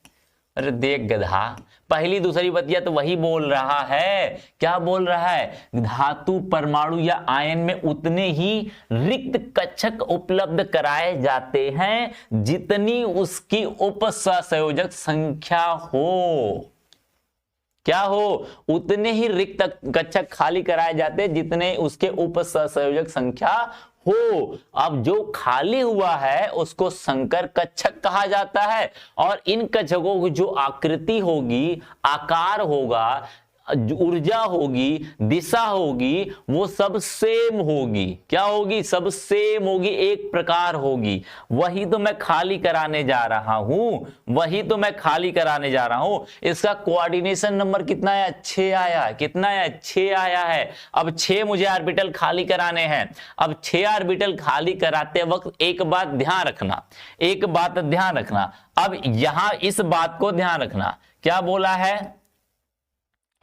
अरे देख गधा, पहली दूसरी बतिया तो वही बोल रहा है। क्या बोल रहा है, धातु परमाणु या आयन में उतने ही रिक्त कक्षक उपलब्ध कराए जाते हैं जितनी उसकी उपसहसंयोजक संख्या हो। क्या हो, उतने ही रिक्त कक्षक खाली कराए जाते हैं जितने उसके उपसहसंयोजक संख्या हो। अब जो खाली हुआ है उसको संकर कक्षक कहा जाता है, और इन कक्षकों की जो आकृति होगी, आकार होगा, ऊर्जा होगी, दिशा होगी, वो सब सेम होगी। क्या होगी, सब सेम होगी, एक प्रकार होगी। वही तो मैं खाली कराने जा रहा हूं, वही तो मैं खाली कराने जा रहा हूं। इसका कोऑर्डिनेशन नंबर कितना है, 6 आया है। कितना है, 6 आया है। अब 6 मुझे ऑर्बिटल खाली कराने हैं। अब 6 ऑर्बिटल खाली कराते वक्त एक बात ध्यान रखना, एक बात ध्यान रखना। अब यहां इस बात को ध्यान रखना, क्या बोला है,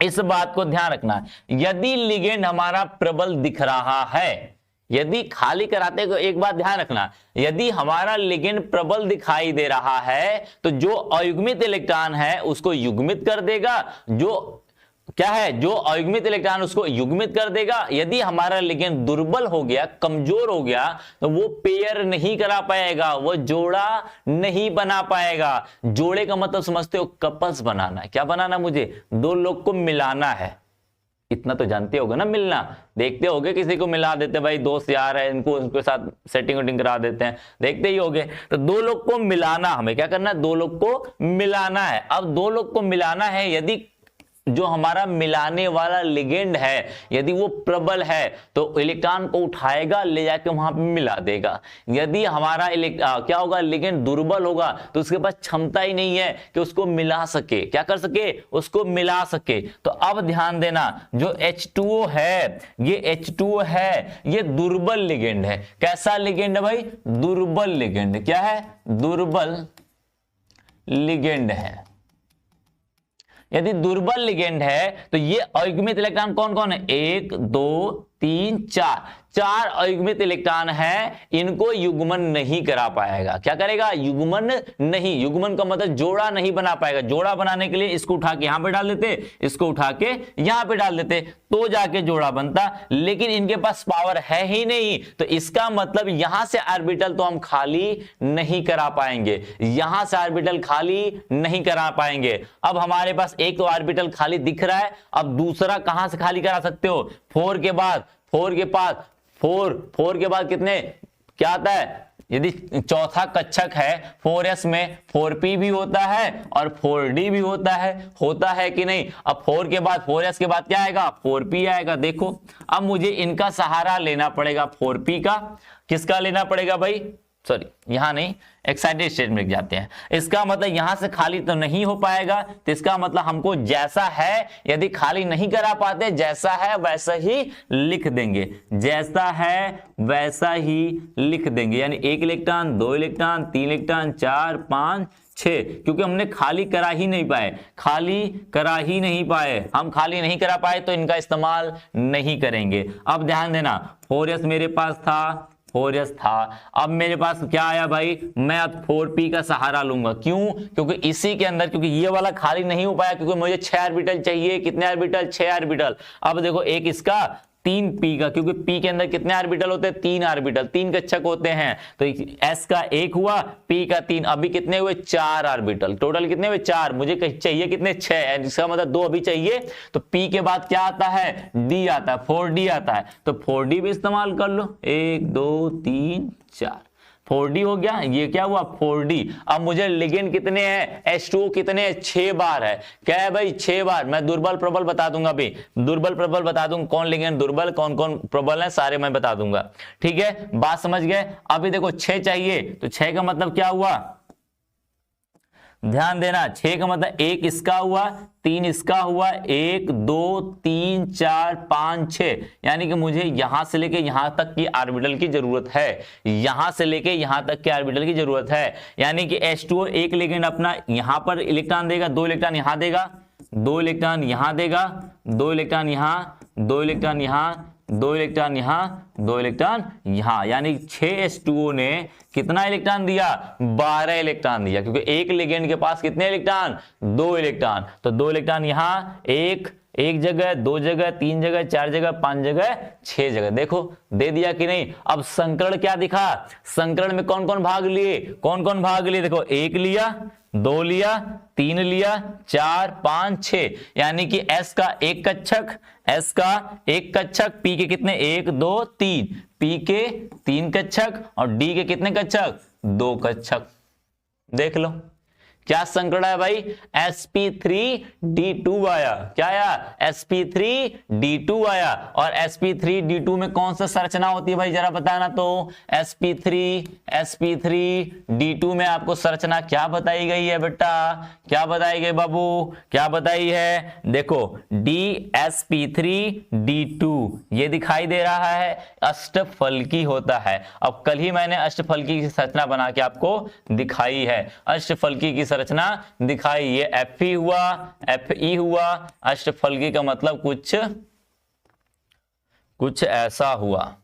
इस बात को ध्यान रखना, यदि लिगेंड हमारा प्रबल दिख रहा है, यदि खाली कराते तो एक बात ध्यान रखना, यदि हमारा लिगेंड प्रबल दिखाई दे रहा है तो जो अयुग्मित इलेक्ट्रॉन है उसको युग्मित कर देगा, जो क्या है, जो अयुग्मित इलेक्ट्रॉन उसको युग्मित कर देगा। यदि हमारा लिगेंड दुर्बल हो गया, कमजोर हो गया, तो वो पेयर नहीं करा पाएगा, वो जोड़ा नहीं बना पाएगा। जोड़े का मतलब समझते हो, कपल्स बनाना। क्या बनाना, मुझे 2 लोग को मिलाना है। इतना तो जानते होगे ना, मिलना देखते होगे, किसी को मिला देते, भाई दोस्त यार है, इनको उनके साथ सेटिंग वेटिंग करा देते हैं, देखते ही होगे। तो 2 लोग को मिलाना, हमें क्या करना है, 2 लोग को मिलाना है। अब 2 लोग को मिलाना है, यदि जो हमारा मिलाने वाला लिगेंड है यदि वो प्रबल है तो इलेक्ट्रॉन को उठाएगा, ले जाके वहां पे मिला देगा। यदि हमारा क्या होगा, लिगेंड दुर्बल होगा तो उसके पास क्षमता ही नहीं है कि उसको मिला सके, क्या कर सके, उसको मिला सके। तो अब ध्यान देना, जो H2O है, ये H2O है, ये दुर्बल लिगेंड है। कैसा लिगेंड है भाई, दुर्बल लिगेंड। क्या है, दुर्बल लिगेंड है। यदि दुर्बल लिगेंड है तो ये अयुग्मित इलेक्ट्रॉन कौन कौन है, 1 2 3 4 अयुग्मित इलेक्ट्रॉन है, इनको युग्मन नहीं करा पाएगा। क्या करेगा, युग्मन नहीं। युग्मन का मतलब जोड़ा नहीं बना पाएगा। जोड़ा बनाने के लिए इसको उठा के यहां पे डाल देते, इसको उठा के यहां पे डाल देते, तो जाके जोड़ा बनता। लेकिन इनके पास पावर है ही नहीं, तो इसका मतलब यहां से ऑर्बिटल तो हम खाली नहीं करा पाएंगे, यहां से ऑर्बिटल खाली नहीं करा पाएंगे। अब हमारे पास एक तो ऑर्बिटल खाली दिख रहा है, अब दूसरा कहां से खाली करा सकते हो, 4 के बाद, 4 के पास 4 के बाद कितने, क्या आता है, यदि चौथा कक्षक है 4s में 4p भी होता है और 4d भी होता है कि नहीं। अब 4 के बाद 4s के बाद क्या आएगा, 4p आएगा। देखो अब मुझे इनका सहारा लेना पड़ेगा, 4p का। किसका लेना पड़ेगा भाई, सॉरी यहां नहीं, एक्साइटेड स्टेट में लिख जाते हैं। इसका मतलब यहां से खाली तो नहीं हो पाएगा, तो इसका मतलब हमको जैसा है, यदि खाली नहीं करा पाते, जैसा है वैसा ही लिख देंगे, जैसा है वैसा ही लिख देंगे। यानी 1 इलेक्ट्रॉन, 2 इलेक्ट्रॉन, 3 इलेक्ट्रॉन, 4, 5, 6, क्योंकि हमने खाली करा ही नहीं पाए, खाली करा ही नहीं पाए, हम खाली नहीं करा पाए तो इनका इस्तेमाल नहीं करेंगे। अब ध्यान देना, 4s मेरे पास था, 4s था, अब मेरे पास क्या आया भाई, मैं अब 4p का सहारा लूंगा। क्यों? क्योंकि इसी के अंदर, क्योंकि ये वाला खाली नहीं हो पाया, क्योंकि मुझे 6 ऑर्बिटल चाहिए। कितने ऑर्बिटल? 6 ऑर्बिटल। अब देखो एक इसका, 3p का, क्योंकि p के अंदर कितने ऑर्बिटल होते हैं? 3 ऑर्बिटल, 3 कक्षक होते हैं, तो s का 1 हुआ, p का 3, अभी कितने हुए? 4 ऑर्बिटल। टोटल कितने हुए? 4। मुझे चाहिए कितने? 6, जिसका मतलब 2 अभी चाहिए। तो p के बाद क्या आता है? d आता है, 4d आता है, तो 4d भी इस्तेमाल कर लो। 1 2 3 4, 4d हो गया। ये क्या हुआ? 4d। अब मुझे लिगेंड कितने हैं? H2O कितने हैं? 6 बार है। क्या है भाई? 6 बार। मैं दुर्बल प्रबल बता दूंगा अभी, दुर्बल प्रबल बता दूंगा, कौन लिगेंड दुर्बल, कौन कौन प्रबल है, सारे मैं बता दूंगा। ठीक है, बात समझ गए? अभी देखो 6 चाहिए, तो 6 का मतलब क्या हुआ? ध्यान देना, 6 का मतलब 1 इसका हुआ, 3 इसका हुआ, 1 2 3 4 5 6, यानी कि मुझे यहां से लेके यहां तक की ऑर्बिटल की जरूरत है, यहां से लेके यहां तक के ऑर्बिटल की जरूरत है। यानी कि H2O एक लिगेंड अपना यहां पर इलेक्ट्रॉन देगा, 2 इलेक्ट्रॉन यहां देगा, 2 इलेक्ट्रॉन यहां देगा, 2 इलेक्ट्रॉन यहां, 2 इलेक्ट्रॉन यहां, 2 इलेक्ट्रॉन यहां, 2 इलेक्ट्रॉन यहां, यानी 6H2O ने कितना इलेक्ट्रॉन दिया? 12 इलेक्ट्रॉन दिया, क्योंकि एक लिगेंड के पास कितने इलेक्ट्रॉन? 2 इलेक्ट्रॉन। तो 2 इलेक्ट्रॉन यहां, एक जगह, 2 जगह, 3 जगह, 4 जगह, 5 जगह, 6 जगह। देखो दे दिया कि नहीं? अब संकरण क्या दिखा? संकरण में कौन कौन भाग लिए? कौन कौन भाग लिए? देखो 1 लिया, 2 लिया, 3 लिया, 4 5 6, यानी कि S का एक कक्षक, S का एक कक्षक, P के कितने? 1 2 3, P के 3 कक्षक, और D के कितने कक्षक? 2 कक्षक। देख लो क्या संकरण है भाई? sp3d2 आया। क्या आया? sp3d2 आया। और sp3d2 में कौन सा संरचना होती है भाई, जरा बताना तो। sp3d2 में आपको संरचना क्या बताई गई है बेटा? क्या बताई गई बाबू? क्या बताई है? देखो dsp3d2 ये दिखाई दे रहा है, अष्टफलकी होता है। अब कल ही मैंने अष्टफलकी की संरचना बना के आपको दिखाई है, अष्टफलकी की रचना दिखाई। ये Fe हुआ, Fe हुआ, अष्टफलकी का मतलब कुछ ऐसा हुआ,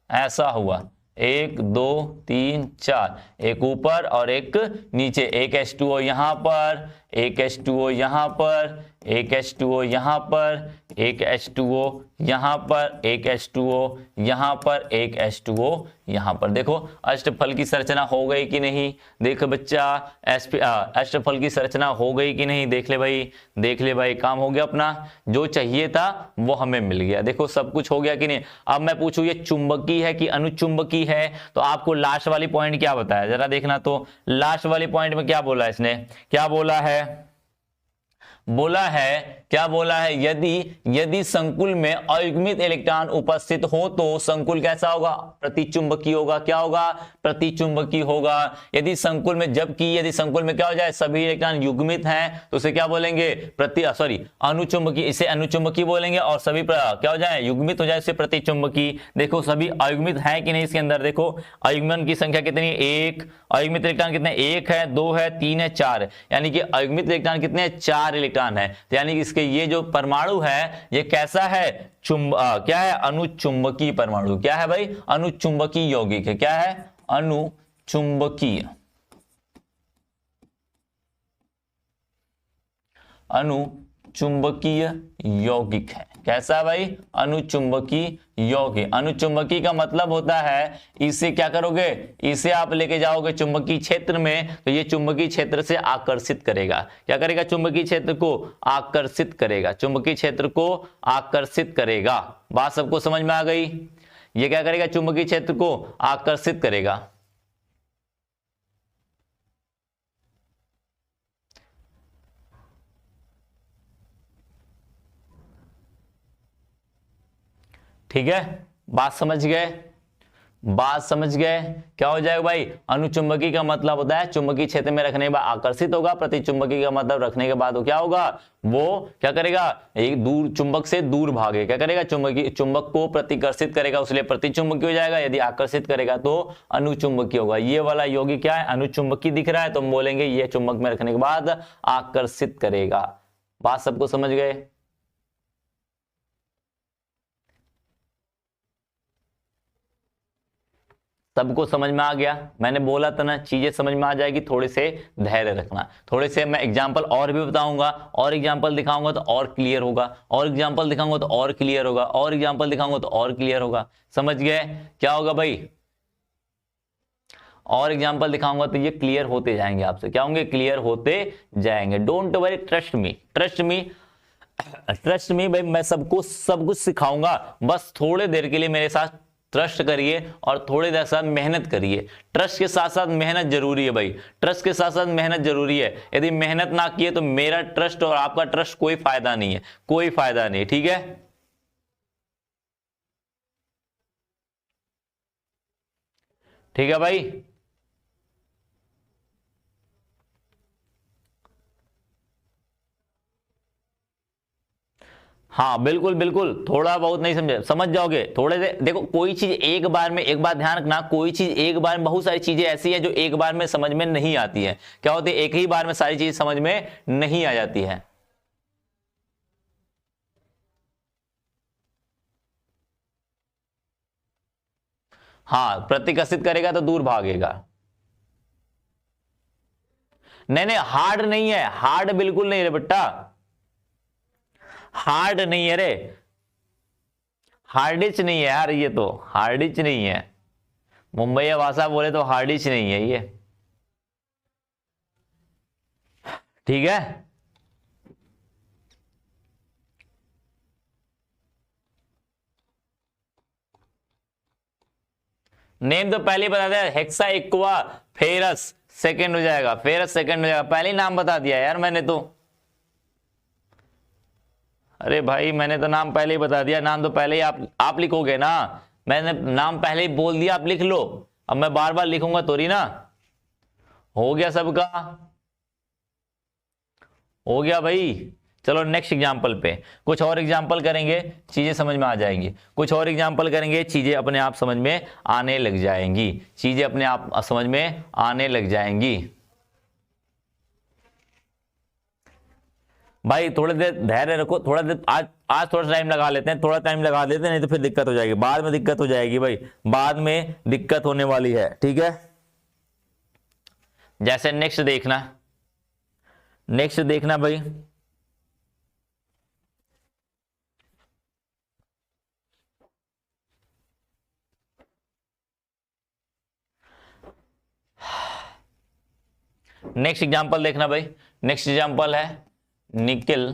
ऐसा हुआ। 1 2 3 4, एक ऊपर और एक नीचे, एक H2O यहां पर, एक H2O यहां पर, एक H2O यहां पर, एक H2O यहां पर, एक H2O यहां पर, एक H2O यहां पर। देखो अष्टफल की संरचना हो गई कि नहीं? देख बच्चा, अष्टफल की संरचना हो गई कि नहीं? देख ले भाई, देख ले भाई, काम हो गया अपना, जो चाहिए था वो हमें मिल गया। देखो सब कुछ हो गया कि नहीं? अब मैं पूछूं ये चुंबकी है कि अनुचुंबकी है, तो आपको लास्ट वाली पॉइंट क्या बताया, जरा देखना तो। लास्ट वाली पॉइंट में क्या बोला इसने? क्या बोला है? बोला है, क्या बोला है? यदि संकुल में अयुग्मित इलेक्ट्रॉन उपस्थित हो तो संकुल कैसा होगा? प्रतिचुंबकी होगा। क्या होगा? प्रतिचुंबकी होगा। यदि संकुल में, जबकि यदि संकुल में क्या हो जाए? सभी इलेक्ट्रॉन युग्मित हैं, तो उसे क्या बोलेंगे? अनुचुंबकी, इसे अनुचुंबकी बोलेंगे। और सभी क्या हो जाए? युग्मित हो जाए, इसे प्रतिचुंबकी। देखो सभी अयुग्मित है कि नहीं इसके अंदर? देखो अयुग्मन की संख्या कितनी? 1। अयुग्मित इलेक्ट्रॉन कितने? 1 है, 2 है, 3 है, 4 है, यानी कि अयुग्मित इलेक्ट्रॉन कितने? 4 इलेक्ट्रॉन है। तो यानी कि इसके ये जो परमाणु है ये कैसा है? क्या है? अनुचुंबकीय परमाणु। क्या है भाई? अनुचुंबकीय यौगिक है। क्या है? अनुचुंबकीय, अनुचुंबकीय यौगिक है। कैसा भाई? अनुचुंबकीय यौगिक। अनुचुंबकीय का मतलब होता है, इसे क्या करोगे? इसे आप लेके जाओगे चुंबकीय क्षेत्र में, तो ये चुंबकीय क्षेत्र से आकर्षित करेगा। क्या करेगा? चुंबकीय क्षेत्र को आकर्षित करेगा, चुंबकीय क्षेत्र को आकर्षित करेगा। बात सबको समझ में आ गई? ये क्या करेगा? चुंबकीय क्षेत्र को आकर्षित करेगा। ठीक है, बात समझ गए? बात समझ गए? क्या हो जाएगा भाई, अनुचुंबकी का मतलब होता है चुंबकीय क्षेत्र में रखने के बाद आकर्षित होगा, प्रतिचुंबकी का मतलब रखने के बाद वो क्या होगा, वो क्या करेगा, एक दूर चुंबक से दूर भागे, क्या करेगा, चुंबकीय चुंबक को प्रतिकर्षित करेगा, उसलिए प्रतिचुंबकी हो जाएगा, यदि आकर्षित करेगा तो अनुचुंबकी होगा। ये वाला यौगिक क्या है, अनुचुंबकी दिख रहा है तो हम बोलेंगे ये चुंबक में रखने के बाद आकर्षित करेगा। बात सबको समझ गए? सबको समझ में आ गया? मैंने बोला था ना चीजें समझ में आ जाएगी, थोड़े से धैर्य रखना, थोड़े से मैं एग्जांपल और भी बताऊंगा, और एग्जांपल दिखाऊंगा तो और क्लियर होगा, और एग्जांपल दिखाऊंगा तो और क्लियर होगा, और एग्जांपल दिखाऊंगा तो और क्लियर होगा। समझ गए? क्या होगा भाई, और एग्जांपल दिखाऊंगा तो ये क्लियर होते जाएंगे आपसे, क्या होंगे, क्लियर होते जाएंगे। Don't worry, trust me, trust me, trust me भाई, मैं सबको सब कुछ सिखाऊंगा, बस थोड़े देर के लिए मेरे साथ ट्रस्ट करिए और थोड़ी देर साथ मेहनत करिए। ट्रस्ट के साथ साथ मेहनत जरूरी है भाई, ट्रस्ट के साथ साथ मेहनत जरूरी है। यदि मेहनत ना किए तो मेरा ट्रस्ट और आपका ट्रस्ट कोई फायदा नहीं है, कोई फायदा नहीं, ठीक है? ठीक है भाई? हाँ बिल्कुल बिल्कुल, थोड़ा बहुत नहीं समझे, समझ जाओगे थोड़े से। देखो कोई चीज एक बार में, एक बात ध्यान रखना, कोई चीज एक बार में, बहुत सारी चीजें ऐसी हैं जो एक बार में समझ में नहीं आती है। क्या होती है, एक ही बार में सारी चीज समझ में नहीं आ जाती है। हाँ, प्रतिकर्षित करेगा तो दूर भागेगा। नहीं नहीं, हार्ड नहीं है, हार्ड बिल्कुल नहीं रे बेटा, हार्ड नहीं है रे, हार्डिच नहीं है यार, ये तो हार्डिच नहीं है, मुंबई भाषा बोले तो हार्डिच नहीं है ये, ठीक है? नेम तो पहले ही बता दिया, हेक्सा एक्वा फेरस सेकंड हो जाएगा, फेरस सेकंड हो जाएगा, पहले ही नाम बता दिया यार मैंने तो। अरे भाई मैंने तो नाम पहले ही बता दिया, नाम तो पहले ही आप लिखोगे ना, मैंने नाम पहले ही बोल दिया, आप लिख लो, अब मैं बार बार लिखूंगा थोड़ी ना। हो गया सबका? हो गया भाई? चलो नेक्स्ट एग्जाम्पल पे, कुछ और एग्जाम्पल करेंगे, चीजें समझ में आ जाएंगी, कुछ और एग्जाम्पल करेंगे, चीजें अपने आप समझ में आने लग जाएंगी, चीजें अपने आप समझ में आने लग जाएंगी। भाई थोड़ी देर धैर्य रखो, थोड़ा देर आज आज थोड़ा टाइम लगा लेते हैं, थोड़ा टाइम लगा देते हैं, नहीं तो फिर दिक्कत हो जाएगी, बाद में दिक्कत हो जाएगी भाई, बाद में दिक्कत होने वाली है, ठीक है? जैसे नेक्स्ट देखना, नेक्स्ट देखना भाई, नेक्स्ट एग्जांपल देखना भाई, नेक्स्ट एग्जांपल है निकिल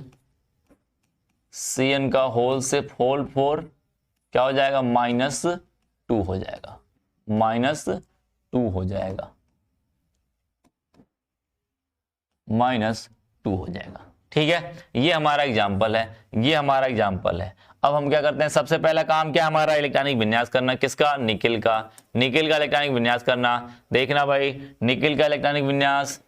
Cn का होल से होल 4 क्या हो जाएगा, -2 हो जाएगा, -2 हो जाएगा, -2 हो जाएगा, ठीक है? ये हमारा एग्जाम्पल है, ये हमारा एग्जाम्पल है। अब हम क्या करते हैं, सबसे पहला काम क्या हमारा, इलेक्ट्रॉनिक विन्यास करना, किसका, निकिल का, निकिल का इलेक्ट्रॉनिक विन्यास करना। देखना भाई, निकिल का इलेक्ट्रॉनिक विन्यास,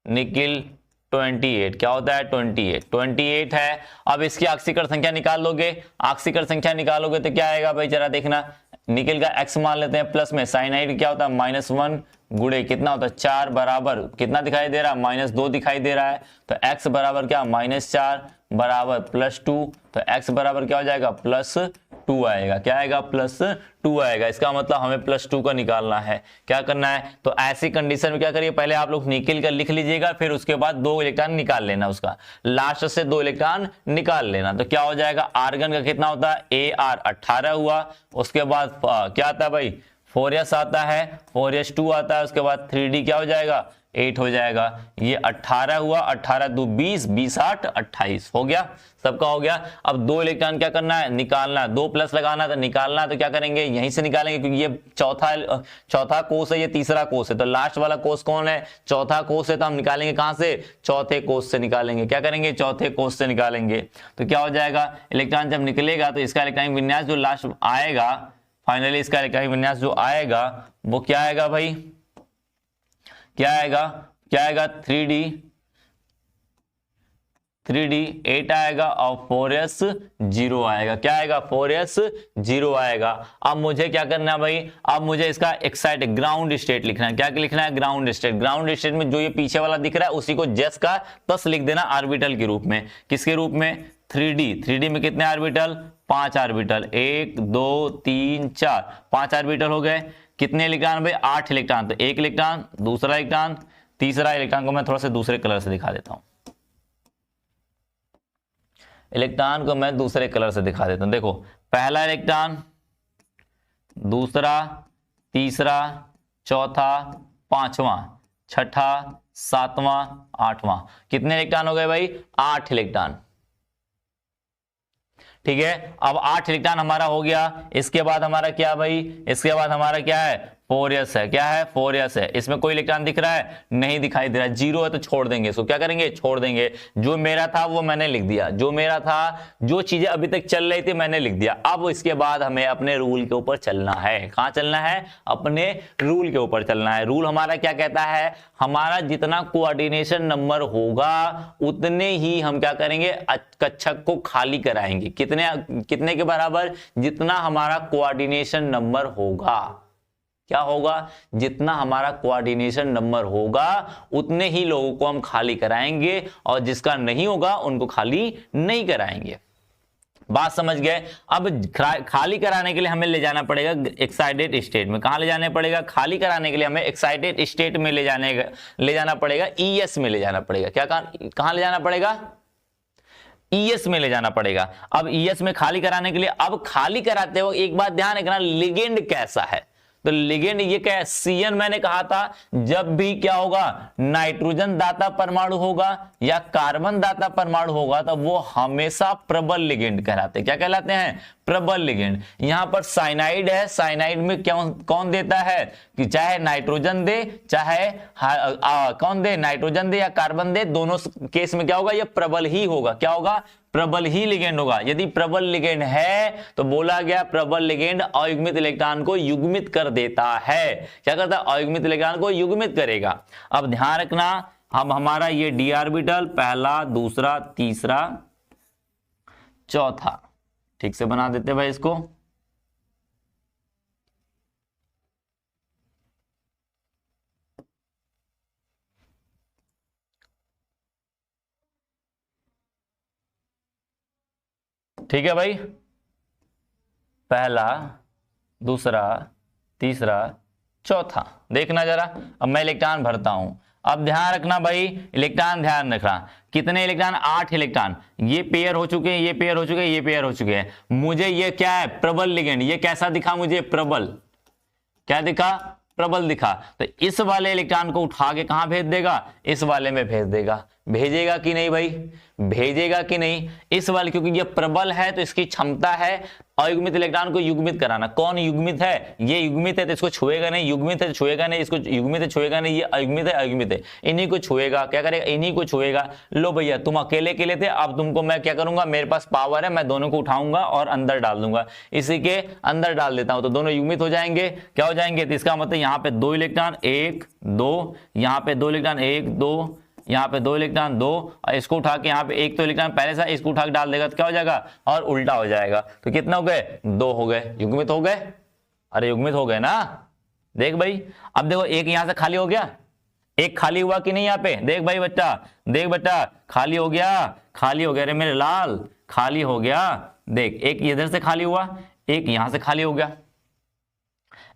निकिल 28, क्या होता है, 28 है। अब इसकी ऑक्सीकरण संख्या निकाल लोगे, ऑक्सीकरण संख्या निकालोगे तो क्या आएगा भाई, जरा देखना, निकिल का x मान लेते हैं, प्लस में साइनाइड क्या होता है, -1 गुणे कितना होता है, 4 बराबर कितना दिखाई दे रहा है, -2 दिखाई दे रहा है, तो x बराबर क्या, -4 बराबर +2, तो x बराबर क्या हो जाएगा, +2 आएगा, क्या आएगा, +2 आएगा। इसका मतलब हमें +2 का निकालना है, क्या करना है, तो ऐसी कंडीशन में क्या करिए, पहले आप लोग निकिल का लिख लीजिएगा, फिर उसके बाद 2 इलेक्ट्रॉन निकाल लेना, उसका लास्ट से 2 इलेक्ट्रॉन निकाल लेना, तो क्या हो जाएगा, आर्गन का कितना होता है, Ar 18 हुआ, उसके बाद क्या आता है भाई, 4s आता है, 4s2 आता है, उसके बाद 3d क्या हो जाएगा, 8 हो जाएगा। ये 18 हुआ, 18 2 20, 20 8 28 हो गया, सबका हो गया। अब 2 इलेक्ट्रॉन क्या करना है, निकालना, 2 प्लस लगाना तो निकालना, तो क्या करेंगे, यहीं से निकालेंगे, क्योंकि ये चौथा कोष है, ये तीसरा कोष है, तो लास्ट वाला कोष कौन है, चौथा कोष है, तो हम निकालेंगे कहां से, चौथे कोष से निकालेंगे। क्या करेंगे, चौथे कोष से निकालेंगे। तो क्या हो जाएगा, इलेक्ट्रॉन जब निकलेगा तो इसका इलेक्ट्रॉनिक विन्यास जो लास्ट आएगा, फाइनली इसका इलेक्ट्रॉनिक विन्यास जो आएगा वो क्या आएगा भाई, क्या आएगा, क्या आएगा, 3D 8 आएगा और 4s 0 आएगा। क्या आएगा, 4s 0 आएगा। अब मुझे क्या करना है भाई, अब मुझे इसका एक्साइट ग्राउंड स्टेट लिखना है। क्या लिखना है, ग्राउंड स्टेट। ग्राउंड स्टेट में जो ये पीछे वाला दिख रहा है उसी को जस का तस लिख देना ऑर्बिटल के रूप में। किसके रूप में, 3D में कितने ऑर्बिटल, 5 ऑर्बिटल, 1 2 3 4, 5 ऑर्बिटल हो गए। कितने इलेक्ट्रॉन भाई, 8 इलेक्ट्रॉन, तो 1 इलेक्ट्रॉन, दूसरा इलेक्ट्रॉन, तीसरा इलेक्ट्रॉन को मैं थोड़ा सा दूसरे कलर से दिखा देता हूं, इलेक्ट्रॉन को मैं दूसरे कलर से दिखा देता हूं। देखो, पहला इलेक्ट्रॉन, दूसरा, तीसरा, चौथा, पांचवा, छठा, सातवां, आठवां, कितने इलेक्ट्रॉन हो गए भाई, 8 इलेक्ट्रॉन। ठीक है, अब 8 इलेक्ट्रॉन हमारा हो गया। इसके बाद हमारा क्या भाई, इसके बाद हमारा क्या है, 4s है। क्या है, 4s है। इसमें कोई इलेक्ट्रॉन दिख रहा है, नहीं दिखाई दे रहा है, 0 है, तो छोड़ देंगे इसको। क्या करेंगे, छोड़ देंगे। जो मेरा था वो मैंने लिख दिया, जो मेरा था, जो चीजें अभी तक चल रही थी मैंने लिख दिया। अब इसके बाद हमें अपने रूल के ऊपर चलना है। कहां चलना है, अपने रूल के ऊपर चलना है। रूल हमारा क्या कहता है, हमारा जितना कोऑर्डिनेशन नंबर होगा उतने ही हम क्या करेंगे, कक्षक को खाली कराएंगे। कितने के बराबर, जितना हमारा कोऑर्डिनेशन नंबर होगा। क्या होगा, जितना हमारा कोऑर्डिनेशन नंबर होगा उतने ही लोगों को हम खाली कराएंगे, और जिसका नहीं होगा उनको खाली नहीं कराएंगे। बात समझ गए। अब खाली कराने के लिए हमें ले जाना पड़ेगा एक्साइटेड स्टेट में। कहां ले जाने पड़ेगा, खाली कराने के लिए हमें एक्साइटेड स्टेट में ले जाना पड़ेगा, ES में ले जाना पड़ेगा। क्या कहां ले जाना पड़ेगा, ES में ले जाना पड़ेगा। अब ES में खाली कराने के लिए, अब खाली कराते हो एक बात ध्यान रखना, लिगेंड कैसा है। तो लिगेंड ये क्या है, CN मैंने कहा था, जब भी क्या होगा, नाइट्रोजन दाता परमाणु होगा या कार्बन दाता परमाणु होगा तो वो हमेशा प्रबल लिगेंड कहलाते हैं। क्या कहलाते हैं, प्रबल लिगेंड। यहां पर साइनाइड है, साइनाइड में कौन देता है, कि चाहे नाइट्रोजन दे, चाहे कौन दे, नाइट्रोजन दे या कार्बन दे, दोनों केस में क्या होगा, ये प्रबल ही होगा। क्या होगा, प्रबल ही लिगेंड होगा। यदि प्रबल लिगेंड है तो बोला गया प्रबल लिगेंड अयुग्मित इलेक्ट्रॉन को युग्मित कर देता है। क्या करता है, अयुग्मित इलेक्ट्रॉन को युग्मित करेगा। अब ध्यान रखना, अब हमारा ये d ऑर्बिटल, पहला, दूसरा, तीसरा, चौथा, ठीक से बना देते भाई इसको। ठीक है भाई, पहला, दूसरा, तीसरा, चौथा, देखना जरा। अब मैं इलेक्ट्रॉन भरता हूं। अब ध्यान रखना भाई, इलेक्ट्रॉन ध्यान रखना, कितने इलेक्ट्रॉन, 8 इलेक्ट्रॉन। ये पेयर हो चुके हैं, ये पेयर हो चुके हैं, ये पेयर हो चुके हैं। मुझे ये क्या है, प्रबल लिगेंड। ये कैसा दिखा मुझे, प्रबल। क्या दिखा, प्रबल दिखा। तो इस वाले इलेक्ट्रॉन को उठा के कहां भेज देगा, इस वाले में भेज देगा। भेजेगा कि नहीं भाई, भेजेगा कि नहीं, इस वाले, क्योंकि ये प्रबल है तो इसकी क्षमता है अयुग्मित इलेक्ट्रॉन को युग्मित कराना। कौन युग्मित है, ये युग्मित है तो इसको छुएगा नहीं, युग्मित है तो छुएगा नहीं, इसको युग्मित है छुएगा नहीं, ये अयुग्मित है, अयुग्मित है, इन्हीं को छुएगा। क्या करेगा, इन्हीं को छुएगा। लो भैया, तुम अकेले थे, अब तुमको मैं क्या करूंगा, मेरे पास पावर है, मैं दोनों को उठाऊंगा और अंदर डाल दूंगा, इसी के अंदर डाल देता हूं, तो दोनों युग्मित हो जाएंगे। क्या हो जाएंगे, तो इसका मतलब यहाँ पे 2 इलेक्ट्रॉन, 1 2, यहाँ पे 2 इलेक्ट्रॉन, 1 2, यहाँ पे 2 इलेक्ट्रॉन 2, और इसको उठा के यहाँ पे एक तो इलेक्ट्रॉन पहले से, इसको उठा के डाल देगा तो क्या हो जाएगा, और उल्टा हो जाएगा। तो कितना हो गए, 2 हो गए, युग्मित हो गए। अरे युग्मित हो गए ना, देख भाई। अब देखो, एक यहाँ से खाली हो गया, एक खाली हुआ कि नहीं यहाँ पे, देख भाई बच्चा, देख बेटा, खाली हो गया, खाली हो गया रे मेरे लाल, खाली हो गया। देख, एक इधर से खाली हुआ, एक यहां से खाली हो गया।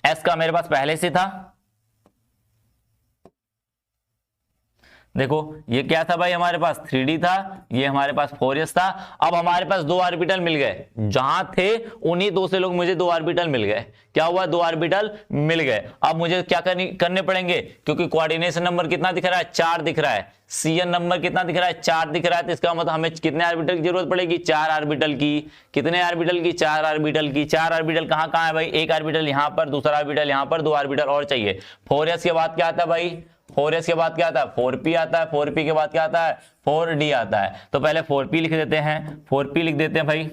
S का मेरे पास पहले से था, देखो ये क्या था भाई, हमारे पास 3D था, ये हमारे पास 4s था। अब हमारे पास 2 ऑर्बिटल मिल गए, जहां थे उन्हीं 2 से लोग मुझे 2 ऑर्बिटल मिल गए। क्या हुआ, 2 ऑर्बिटल मिल गए। अब मुझे क्या करने पड़ेंगे, क्योंकि कोऑर्डिनेशन नंबर कितना दिख रहा है, 4 दिख रहा है, CN नंबर कितना दिख रहा है, 4 दिख रहा है। तो इसका मतलब हमें कितने ऑर्बिटल की जरूरत पड़ेगी, 4 ऑर्बिटल की। कितने ऑर्बिटल की, 4 ऑर्बिटल की। 4 ऑर्बिटल कहां कहां है भाई, एक ऑर्बिटल यहां पर, दूसरा ऑर्बिटल यहां पर, 2 ऑर्बिटल और चाहिए। 4s के बाद क्या आता है भाई, 4s के बाद क्या आता है, 4p आता है। 4p के बाद क्या आता है, 4d आता है। तो पहले 4p लिख देते हैं, 4p लिख देते हैं भाई।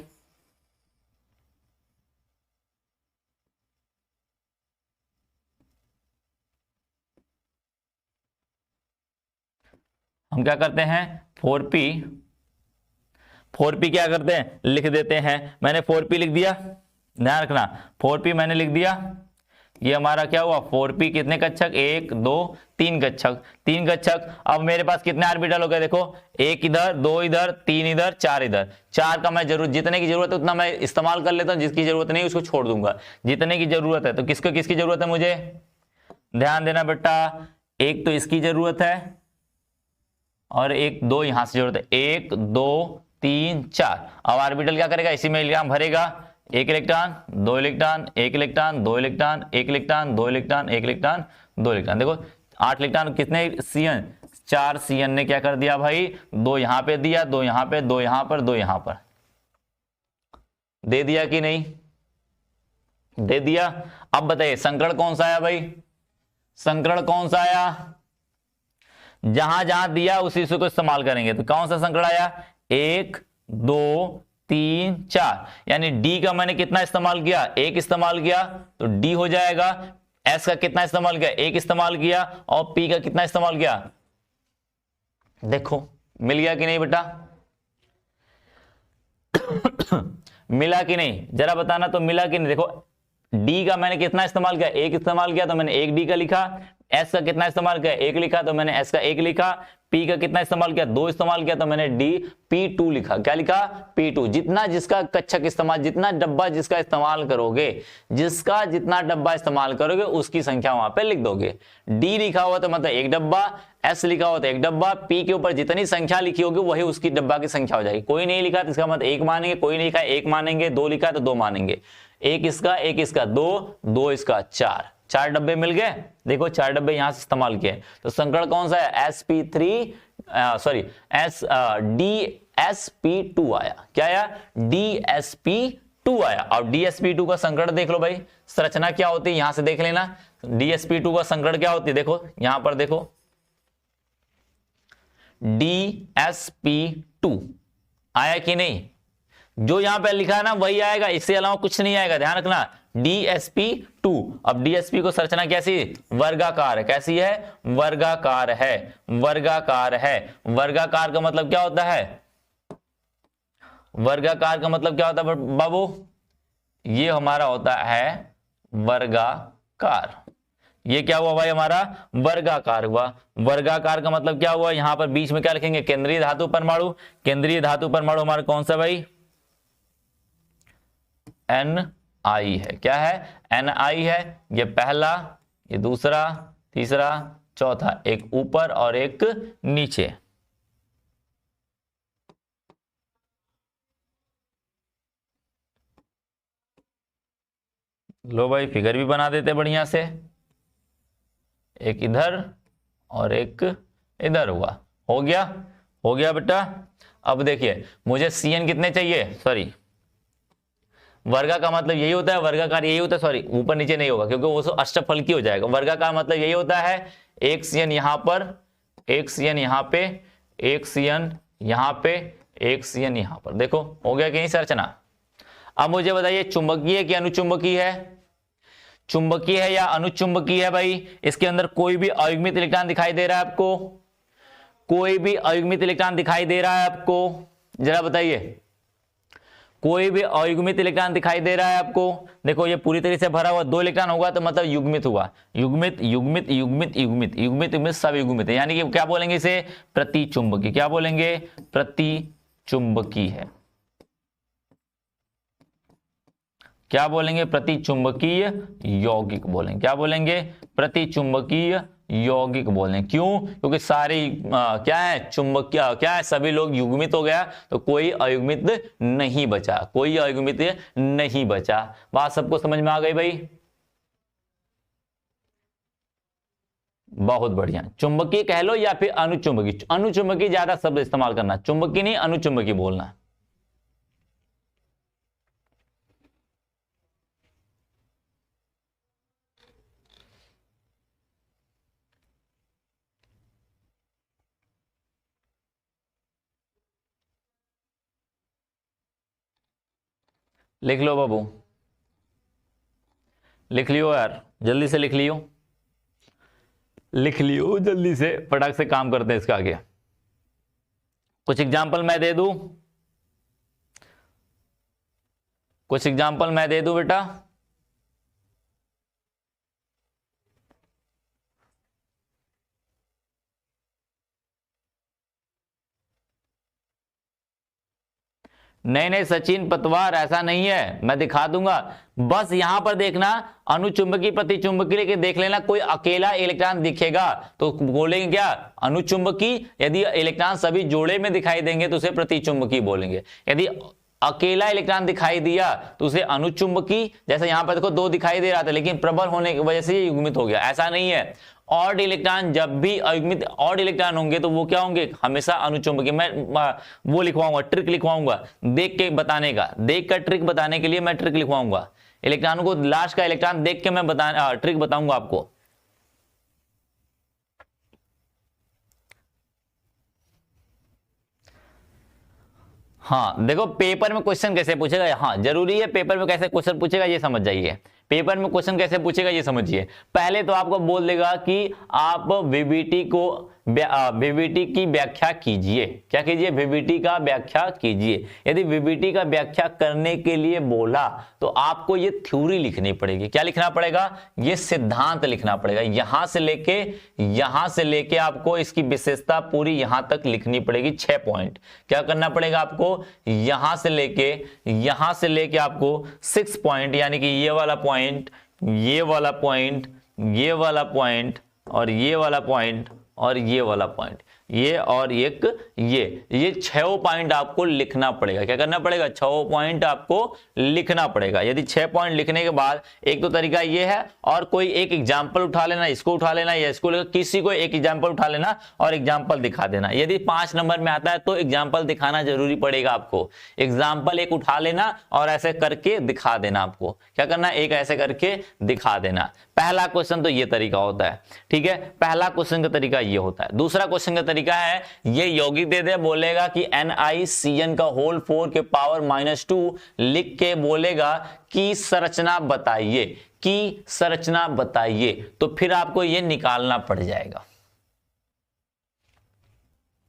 हम क्या करते हैं, 4p क्या करते हैं, लिख देते हैं। मैंने 4p लिख दिया, ध्यान रखना 4p मैंने लिख दिया। ये हमारा क्या हुआ, 4p कितने कक्षक, 1 2 3 कक्षक, 3 कक्षक। अब मेरे पास कितने ऑर्बिटल हो गए, देखो 1 इधर, 2 इधर, 3 इधर, 4 इधर। 4 का मैं जरूर जितने की जरूरत है उतना मैं इस्तेमाल कर लेता हूं, जिसकी जरूरत नहीं उसको छोड़ दूंगा। जितने की जरूरत है तो किसकी जरूरत है मुझे, ध्यान देना बेटा। एक तो इसकी जरूरत है और 1 2 यहां से जरूरत है, 1 2 3 4। अब ऑर्बिटल क्या करेगा, इसी में इलेक्ट्रॉन भरेगा, 1 electron 2 electron 1 electron 2 electron 1 electron 2 electron 1 electron 2 electron. देखो 8 इलेक्ट्रॉन, कितने CN, 4 CN ने क्या कर दिया भाई, 2 यहां पे दिया, 2 यहां पे, 2 यहां पर, 2 यहां पर दे दिया कि नहीं, दे दिया। अब बताइए संकरण कौन सा आया भाई, संकरण कौन सा आया, जहां जहां दिया उसी से को इस्तेमाल करेंगे। तो कौन सा संकरण आया, 1 2 3 4, यानी D का मैंने कितना इस्तेमाल किया, 1 इस्तेमाल किया तो D हो जाएगा। S का कितना इस्तेमाल किया, 1 इस्तेमाल किया, और P का कितना इस्तेमाल किया, देखो मिल गया कि नहीं बेटा मिला कि नहीं, जरा बताना तो मिला कि नहीं। देखो D का मैंने कितना इस्तेमाल किया, 1 इस्तेमाल किया तो मैंने 1 D का लिखा। S का कितना इस्तेमाल किया, 1 लिखा तो मैंने S का 1 लिखा। P का कितना इस्तेमाल किया, 2 इस्तेमाल किया तो मैंने D P2 लिखा। क्या लिखा, P2। जितना जिसका कक्षक इस्तेमाल, जितना डब्बा जिसका इस्तेमाल करोगे, जिसका जितना डब्बा इस्तेमाल करोगे उसकी संख्या वहां पे लिख दोगे। D लिखा हुआ तो मतलब 1 डब्बा, S लिखा हुआ तो 1 डब्बा, P के ऊपर जितनी संख्या लिखी होगी वही उसकी डब्बा की संख्या हो जाएगी। कोई नहीं लिखा तो इसका मतलब 1 मानेंगे, कोई नहीं लिखा 1 मानेंगे, 2 लिखा तो 2 मानेंगे। 1 इसका, 1 इसका, 2 2 इसका, 4 डब्बे मिल गए। देखो 4 डब्बे यहां से इस्तेमाल किए। तो संकरण कौन सा है, DSP2 आया। क्या आया, DSP2 आया। और DSP2 का संकरण देख लो भाई, संरचना क्या होती है यहां से देख लेना। DSP2 का संकरण क्या होती है, देखो यहां पर देखो, DSP2 आया कि नहीं, जो यहां पे लिखा है ना वही आएगा, इससे अलावा कुछ नहीं आएगा, ध्यान रखना। DSP2। अब DSP को संरचना कैसी, वर्गाकार है। कैसी है, वर्गाकार है, वर्गाकार है। वर्गाकार का मतलब क्या होता है, वर्गाकार का मतलब क्या होता है बाबू, ये हमारा होता है वर्गाकार। ये क्या हुआ भाई, हमारा वर्गाकार हुआ। वर्गाकार का मतलब क्या हुआ, यहां पर बीच में क्या लिखेंगे, केंद्रीय धातु परमाणु। केंद्रीय धातु परमाणु हमारा कौन सा भाई, Ni है। क्या है, Ni है। ये पहला, ये दूसरा, तीसरा, चौथा, एक ऊपर और एक नीचे। लो भाई फिगर भी बना देते बढ़िया से, एक इधर और एक इधर हुआ। हो गया, हो गया बेटा। अब देखिए मुझे CN कितने चाहिए, सॉरी वर्गा का मतलब यही होता है, वर्गाकार यही होता है, सॉरी ऊपर नीचे नहीं होगा क्योंकि वो तो अष्टफलकी हो जाएगा। वर्गाकार मतलब यही होता है, 1 CN यहां पर, 1 CN यहां पे, 1 CN यहां पे, 1 CN यहां पर। देखो हो गया कि नहीं संरचना। अब मुझे बताइए चुंबकीय कि अनुचुंबकीय है, चुंबकीय है या अनुचुंबकीय है भाई। इसके अंदर कोई भी अयुग्मित इलेक्ट्रॉन दिखाई दे रहा है आपको, कोई भी अयुग्मित इलेक्ट्रॉन दिखाई दे रहा है आपको, जरा बताइए कोई भी अयुग्मित इलेक्ट्रॉन दिखाई दे रहा है आपको। देखो ये पूरी तरह से भरा हुआ, 2 इलेक्ट्रॉन होगा तो मतलब युग्मित हुआ, युग्मित युग्मित युग्मित युग्मित युग्मित युग्मित सब युग्मित है, यानी कि क्या बोलेंगे इसे, प्रतिचुंबकीय। क्या बोलेंगे, प्रतिचुंबकीय है। क्या बोलेंगे, प्रतिचुंबकीय यौगिक बोलेंगे। क्या बोलेंगे, प्रतिचुंबकीय यौगिक बोले। क्यों? क्योंकि सारी क्या है, चुंबक क्या है, सभी लोग युग्मित हो गया, तो कोई अयुग्मित नहीं बचा, कोई अयुग्मित नहीं बचा। बात सबको समझ में आ गई भाई? बहुत बढ़िया। चुंबकीय कह लो या फिर अनुचुंबकीय, अनुचुंबकीय ज्यादा शब्द इस्तेमाल करना, चुंबकीय नहीं अनुचुंबकीय बोलना। लिख लो बाबू, लिख लियो यार, जल्दी से लिख लियो, लिख लियो जल्दी से, फटाक से काम करते हैं इसका आगे। कुछ एग्जाम्पल मैं दे दूं, कुछ एग्जाम्पल मैं दे दूं बेटा। नहीं नहीं सचिन पतवार, ऐसा नहीं है, मैं दिखा दूंगा। बस यहां पर देखना, अनुचुंबकीय प्रतिचुंबकीय लेके देख लेना, कोई अकेला इलेक्ट्रॉन दिखेगा तो बोलेंगे क्या, अनुचुंबकीय। यदि इलेक्ट्रॉन सभी जोड़े में दिखाई देंगे तो उसे प्रतिचुंबकीय बोलेंगे। यदि अकेला इलेक्ट्रॉन दिखाई दिया तो उसे अनुचुंबकीय। जैसे यहां पर देखो दो दिखाई दे रहा था, लेकिन प्रबल होने की वजह से ये युग्मित हो गया, ऐसा नहीं है। ऑड इलेक्ट्रॉन जब भी अयुग्मित ऑड इलेक्ट्रॉन होंगे तो वो क्या होंगे, हमेशा अनुचुंबकीय। मैं वो लिखवाऊंगा, ट्रिक लिखवाऊंगा देख के बताने का, देख कर ट्रिक बताने के लिए मैं ट्रिक लिखवाऊंगा। इलेक्ट्रॉन को, लास्ट का इलेक्ट्रॉन देख के मैं ट्रिक बताऊंगा आपको। हाँ देखो, पेपर में क्वेश्चन कैसे पूछेगा, हाँ जरूरी है, पेपर में कैसे क्वेश्चन पूछेगा ये समझ जाइए। पेपर में क्वेश्चन कैसे पूछेगा ये समझिए। पहले तो आपको बोल देगा कि आप वीबीटी को, वीबीटी की व्याख्या कीजिए। क्या कीजिए, वीबीटी का व्याख्या कीजिए। यदि वीबीटी का व्याख्या करने के लिए बोला तो आपको ये थ्योरी लिखनी पड़ेगी। क्या लिखना पड़ेगा, ये सिद्धांत लिखना पड़ेगा। यहां से लेके आपको इसकी विशेषता पूरी यहां तक लिखनी पड़ेगी, 6 पॉइंट। क्या करना पड़ेगा आपको, यहां से लेके आपको 6 पॉइंट, यानी कि ये वाला पॉइंट, ये वाला पॉइंट, ये वाला पॉइंट, और ये वाला पॉइंट, और ये वाला पॉइंट, ये और एक ये 6 पॉइंट आपको लिखना पड़ेगा। क्या करना पड़ेगा, 6 पॉइंट आपको लिखना पड़ेगा। यदि 6 पॉइंट लिखने के बाद, एक तो तरीका ये है, और कोई एक एग्जाम्पल उठा लेना, इसको उठा लेना या इसको लेकर किसी को एक एग्जाम्पल उठा लेना और एग्जाम्पल दिखा देना। यदि 5 नंबर में आता है तो एग्जाम्पल दिखाना जरूरी पड़ेगा आपको। एग्जाम्पल एक उठा लेना और ऐसे करके दिखा देना। आपको क्या करना, एक ऐसे करके दिखा देना। पहला क्वेश्चन तो ये तरीका होता है, ठीक है, पहला क्वेश्चन का तरीका ये होता है। दूसरा क्वेश्चन का तरीका है, ये यौगिक दे दे, बोलेगा कि NiCN का होल 4 के पावर -2 लिख के बोलेगा कि संरचना बताइए, कि संरचना बताइए, तो फिर आपको ये निकालना पड़ जाएगा।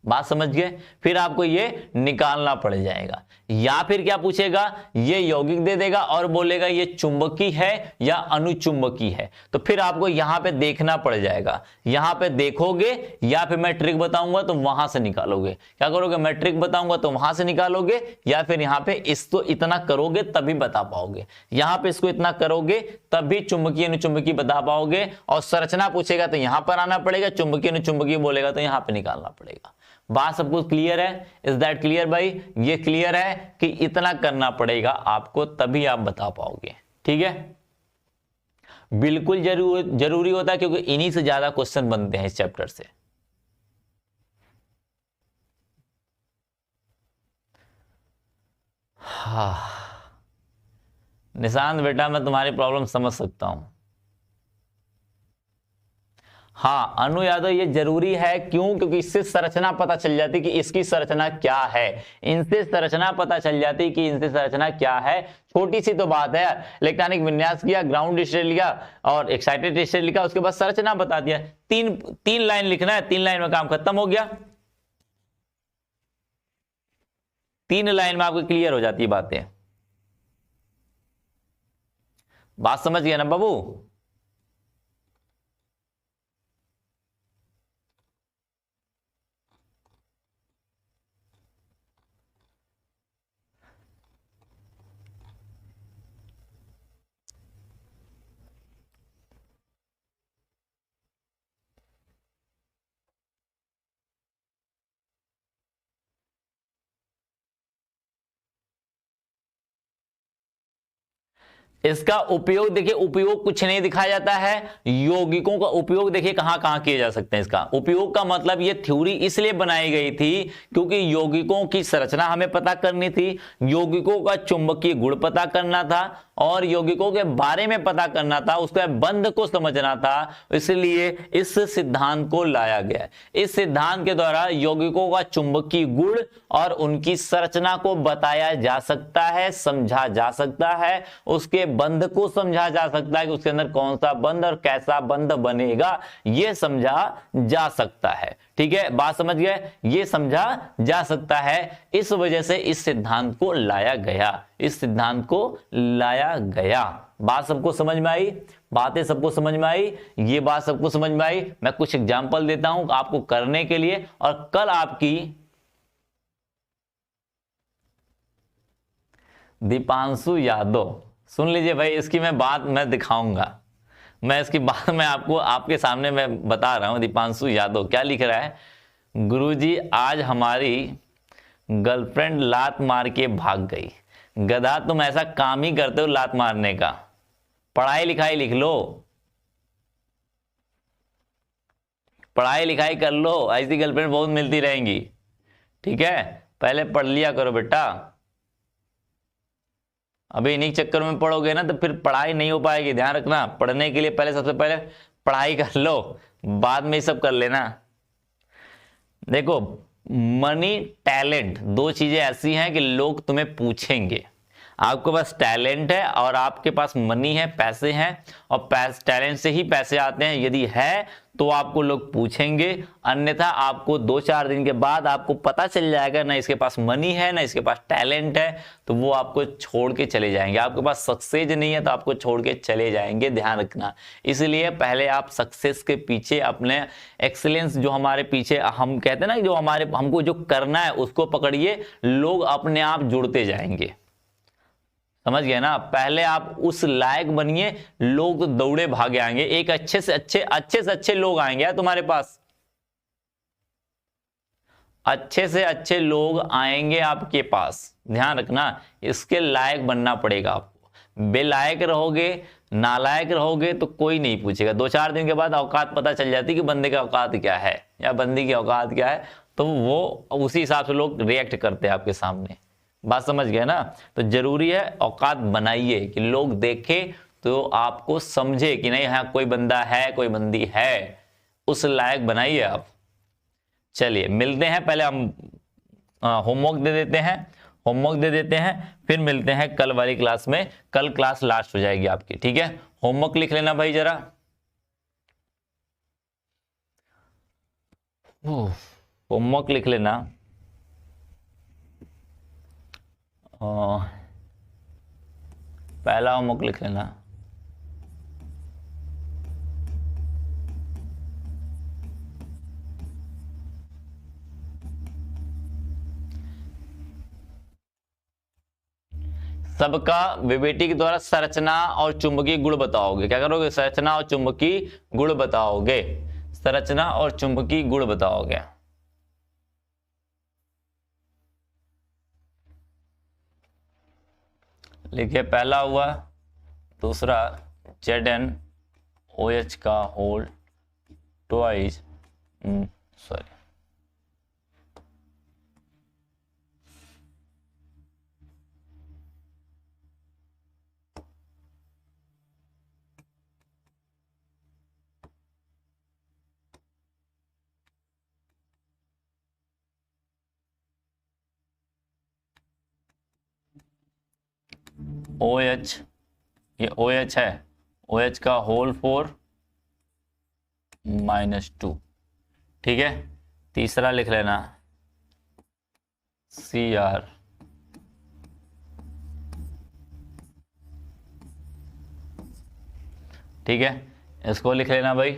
बात समझ गए, फिर आपको ये निकालना पड़ जाएगा। या फिर क्या पूछेगा, ये यौगिक दे देगा और बोलेगा ये चुंबकीय है या अनुचुंबकीय है, तो फिर आपको यहां पे देखना पड़ जाएगा। यहां पे देखोगे या फिर मैं ट्रिक बताऊंगा तो वहां से निकालोगे। क्या करोगे, मैं ट्रिक बताऊंगा तो वहां से निकालोगे, या फिर यहां पे इसको इतना करोगे तभी बता पाओगे। यहां पे इसको इतना करोगे तभी चुंबकीय अनुचुंबकीय बता पाओगे। और संरचना पूछेगा तो यहां पर आना पड़ेगा, चुंबकीय अनुचुंबकीय बोलेगा तो यहां पे निकालना पड़ेगा। बात सबको क्लियर है? इज दैट क्लियर भाई? ये क्लियर है कि इतना करना पड़ेगा आपको, तभी आप बता पाओगे। ठीक है, बिल्कुल जरूरी होता है, क्योंकि इन्हीं से ज्यादा क्वेश्चन बनते हैं इस चैप्टर से। हाँ निशांत बेटा, मैं तुम्हारी प्रॉब्लम समझ सकता हूं। हाँ अनु यादव, ये जरूरी है। क्यों? क्योंकि इससे संरचना पता चल जाती कि इसकी संरचना क्या है। इनसे संरचना पता चल जाती कि इनसे संरचना क्या है। छोटी सी तो बात है, इलेक्ट्रॉनिक विन्यास किया, ग्राउंड स्टेट लिखा और एक्साइटेड स्टेट लिखा, उसके बाद संरचना बता दिया। तीन लाइन लिखना है, 3 लाइन में काम खत्म हो गया। 3 लाइन में आपको क्लियर हो जाती है बातें। बात समझ गया ना बाबू? इसका उपयोग देखिए, उपयोग कुछ नहीं दिखाया जाता है। यौगिकों का उपयोग देखिए कहां कहां किए जा सकते हैं। इसका उपयोग का मतलब ये थ्योरी इसलिए बनाई गई थी क्योंकि यौगिकों की संरचना हमें पता करनी थी, यौगिकों का चुंबकीय गुण पता करना था और यौगिकों के बारे में पता करना था, उसके बंध को समझना था। इसलिए इस सिद्धांत को लाया गया। इस सिद्धांत के द्वारा यौगिकों का चुंबकीय गुण और उनकी संरचना को बताया जा सकता है, समझा जा सकता है, उसके बंध को समझा जा सकता है कि उसके अंदर कौन सा बंध और कैसा बंध बनेगा, यह समझा जा सकता है। ठीक है, बात समझ गए, ये समझा जा सकता है। इस वजह से इस सिद्धांत को लाया गया, इस सिद्धांत को लाया गया। बात सबको समझ में आई, बातें सबको समझ में आई, ये बात सबको समझ में आई। मैं कुछ एग्जांपल देता हूं आपको करने के लिए, और कल आपकी दीपांशु यादव, सुन लीजिए भाई, इसकी मैं बात मैं दिखाऊंगा, मैं इसकी बात मैं आपको आपके सामने मैं बता रहा हूं। दीपांशु यादव क्या लिख रहा है, गुरुजी आज हमारी गर्लफ्रेंड लात मार के भाग गई। गधा, तुम ऐसा काम ही करते हो लात मारने का, पढ़ाई लिखाई लिख लो, पढ़ाई लिखाई कर लो, ऐसी गर्लफ्रेंड बहुत मिलती रहेंगी। ठीक है, पहले पढ़ लिया करो बेटा, अभी इन्हीं चक्कर में पढ़ोगे ना तो फिर पढ़ाई नहीं हो पाएगी। ध्यान रखना, पढ़ने के लिए पहले सबसे पहले पढ़ाई कर लो, बाद में ये सब कर लेना। देखो, मनी टैलेंट दो चीजें ऐसी हैं कि लोग तुम्हें पूछेंगे। आपके पास टैलेंट है और आपके पास मनी है, पैसे हैं, और टैलेंट से ही पैसे आते हैं। यदि है तो आपको लोग पूछेंगे, अन्यथा आपको 2-4 दिन के बाद आपको पता चल जाएगा ना इसके पास मनी है ना इसके पास टैलेंट है, तो वो आपको छोड़ के चले जाएंगे। आपके पास सक्सेस नहीं है तो आपको छोड़ के चले जाएंगे, ध्यान रखना। इसलिए पहले आप सक्सेस के पीछे, अपने एक्सीलेंस जो हमारे पीछे हम कहते हैं ना, जो हमारे हमको जो करना है उसको पकड़िए, लोग अपने आप जुड़ते जाएंगे। समझ गए ना, पहले आप उस लायक बनिए, लोग दौड़े भागे आएंगे, एक अच्छे से अच्छे लोग आएंगे यार तुम्हारे पास, अच्छे से अच्छे लोग आएंगे आपके पास, ध्यान रखना। इसके लायक बनना पड़ेगा आपको। बेलायक रहोगे, नालायक रहोगे तो कोई नहीं पूछेगा। 2-4 दिन के बाद औकात पता चल जाती है कि बंदे का औकात क्या है या बंदी की औकात क्या है, तो वो उसी हिसाब से लोग रिएक्ट करते हैं आपके सामने। बात समझ गए ना, तो जरूरी है औकात बनाइए कि लोग देखें तो आपको समझे कि नहीं, हाँ कोई बंदा है, कोई बंदी है, उस लायक बनाइए आप। चलिए मिलते हैं, पहले हम होमवर्क दे देते हैं, होमवर्क दे देते हैं, फिर मिलते हैं कल वाली क्लास में। कल क्लास लास्ट हो जाएगी आपकी, ठीक है। होमवर्क लिख लेना भाई जरा, होमवर्क लिख लेना। पहला होमवर्क लिख लेना, सबका विवेटी के द्वारा संरचना और चुंबकीय गुण बताओगे। क्या करोगे, संरचना और चुंबकीय गुण बताओगे, संरचना और चुंबकीय गुण बताओगे। लिखिए, पहला हुआ, दूसरा ZnOH का होल ट्वाइस, सॉरी OH, ये OH है, OH का होल 4 -2, ठीक है। तीसरा लिख लेना Cr, ठीक है, इसको लिख लेना भाई।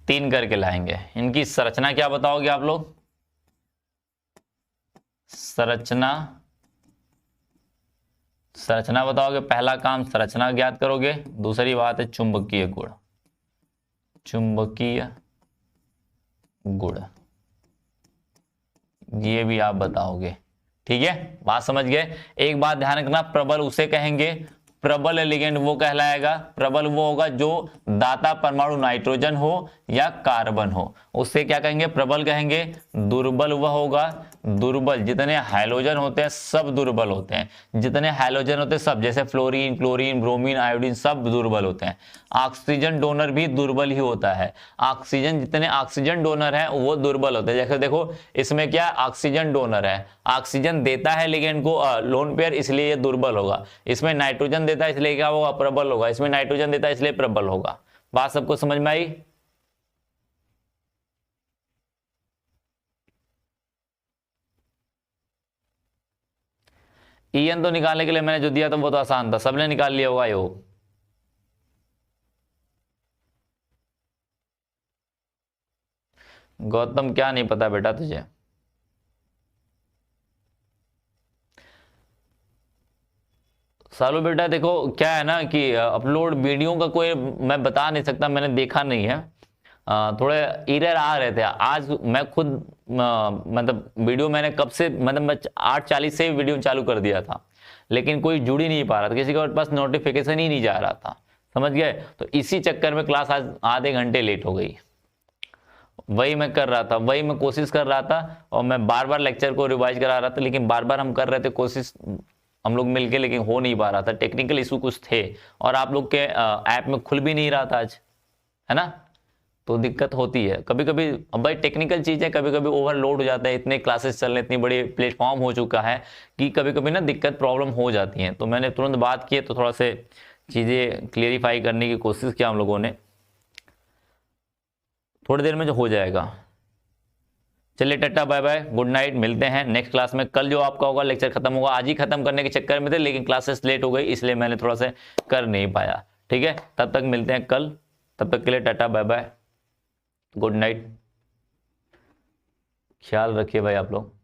3 करके लाएंगे। इनकी संरचना क्या बताओगे आप लोग, संरचना बताओगे। पहला काम संरचना ज्ञात करोगे, दूसरी बात है चुंबकीय गुण, चुंबकीय गुण ये भी आप बताओगे, ठीक है, बात समझ गए। एक बात ध्यान रखना, प्रबल उसे कहेंगे, प्रबल लिगेंड वो कहलाएगा, प्रबल वो होगा जो दाता परमाणु नाइट्रोजन हो या कार्बन हो, उससे क्या कहेंगे, प्रबल कहेंगे। दुर्बल वह होगा, दुर्बल जितने हाइड्रोजन होते हैं सब दुर्बल होते हैं, जितने हाइड्रोजन होते हैं सब, जैसे फ्लोरीन, क्लोरीन, ब्रोमीन, आयोडीन सब दुर्बल होते हैं। ऑक्सीजन डोनर भी दुर्बल ही होता है, ऑक्सीजन जितने ऑक्सीजन डोनर हैं वो दुर्बल होते हैं। जैसे देखो इसमें क्या ऑक्सीजन डोनर है, ऑक्सीजन देता है लिगेंड को लोन पेयर, इसलिए ये दुर्बल होगा। इसमें नाइट्रोजन देता है इसलिए क्या होगा, प्रबल होगा। इसमें नाइट्रोजन देता है इसलिए प्रबल होगा। बात सबको समझ में आई? ईएन तो निकालने के लिए मैंने जो दिया था वो तो आसान था, सबने निकाल लिया होगा यो। गौतम क्या नहीं पता बेटा तुझे? सालू बेटा देखो क्या है ना कि अपलोड वीडियो का कोई मैं बता नहीं सकता, मैंने देखा नहीं है। थोड़े एरर आ रहे थे आज। मैं खुद मतलब वीडियो मैंने कब से, मतलब मैं 8:40 से वीडियो चालू कर दिया था, लेकिन कोई जुड़ ही नहीं पा रहा था, किसी के पास नोटिफिकेशन ही नहीं जा रहा था, समझ गए? तो इसी चक्कर में क्लास आज आधे घंटे लेट हो गई। वही मैं कर रहा था, वही मैं कोशिश कर रहा था, और मैं बार बार लेक्चर को रिवाइज करा रहा था, लेकिन बार बार हम कर रहे थे कोशिश हम लोग मिलके, लेकिन हो नहीं पा रहा था, टेक्निकल इशू कुछ थे, और आप लोग के ऐप में खुल भी नहीं रहा था आज, है ना? तो दिक्कत होती है कभी कभी। अब भाई टेक्निकल चीज है, कभी कभी ओवरलोड हो जाता है, इतने क्लासेस चल रहे, इतनी बड़ी प्लेटफॉर्म हो चुका है कि कभी कभी ना दिक्कत प्रॉब्लम हो जाती है। तो मैंने तुरंत बात की है, तो थोड़ा से चीजें क्लियरिफाई करने की कोशिश किया हम लोगों ने। थोड़ी देर में जो हो जाएगा। चलिए tata bye bye, good night, मिलते हैं नेक्स्ट क्लास में। कल जो आपका होगा लेक्चर खत्म होगा, आज ही खत्म करने के चक्कर में थे, लेकिन क्लासेस लेट हो गई इसलिए मैंने थोड़ा सा कर नहीं पाया। ठीक है, तब तक मिलते हैं कल, तब तक के लिए tata bye bye, good night, ख्याल रखिए भाई आप लोग।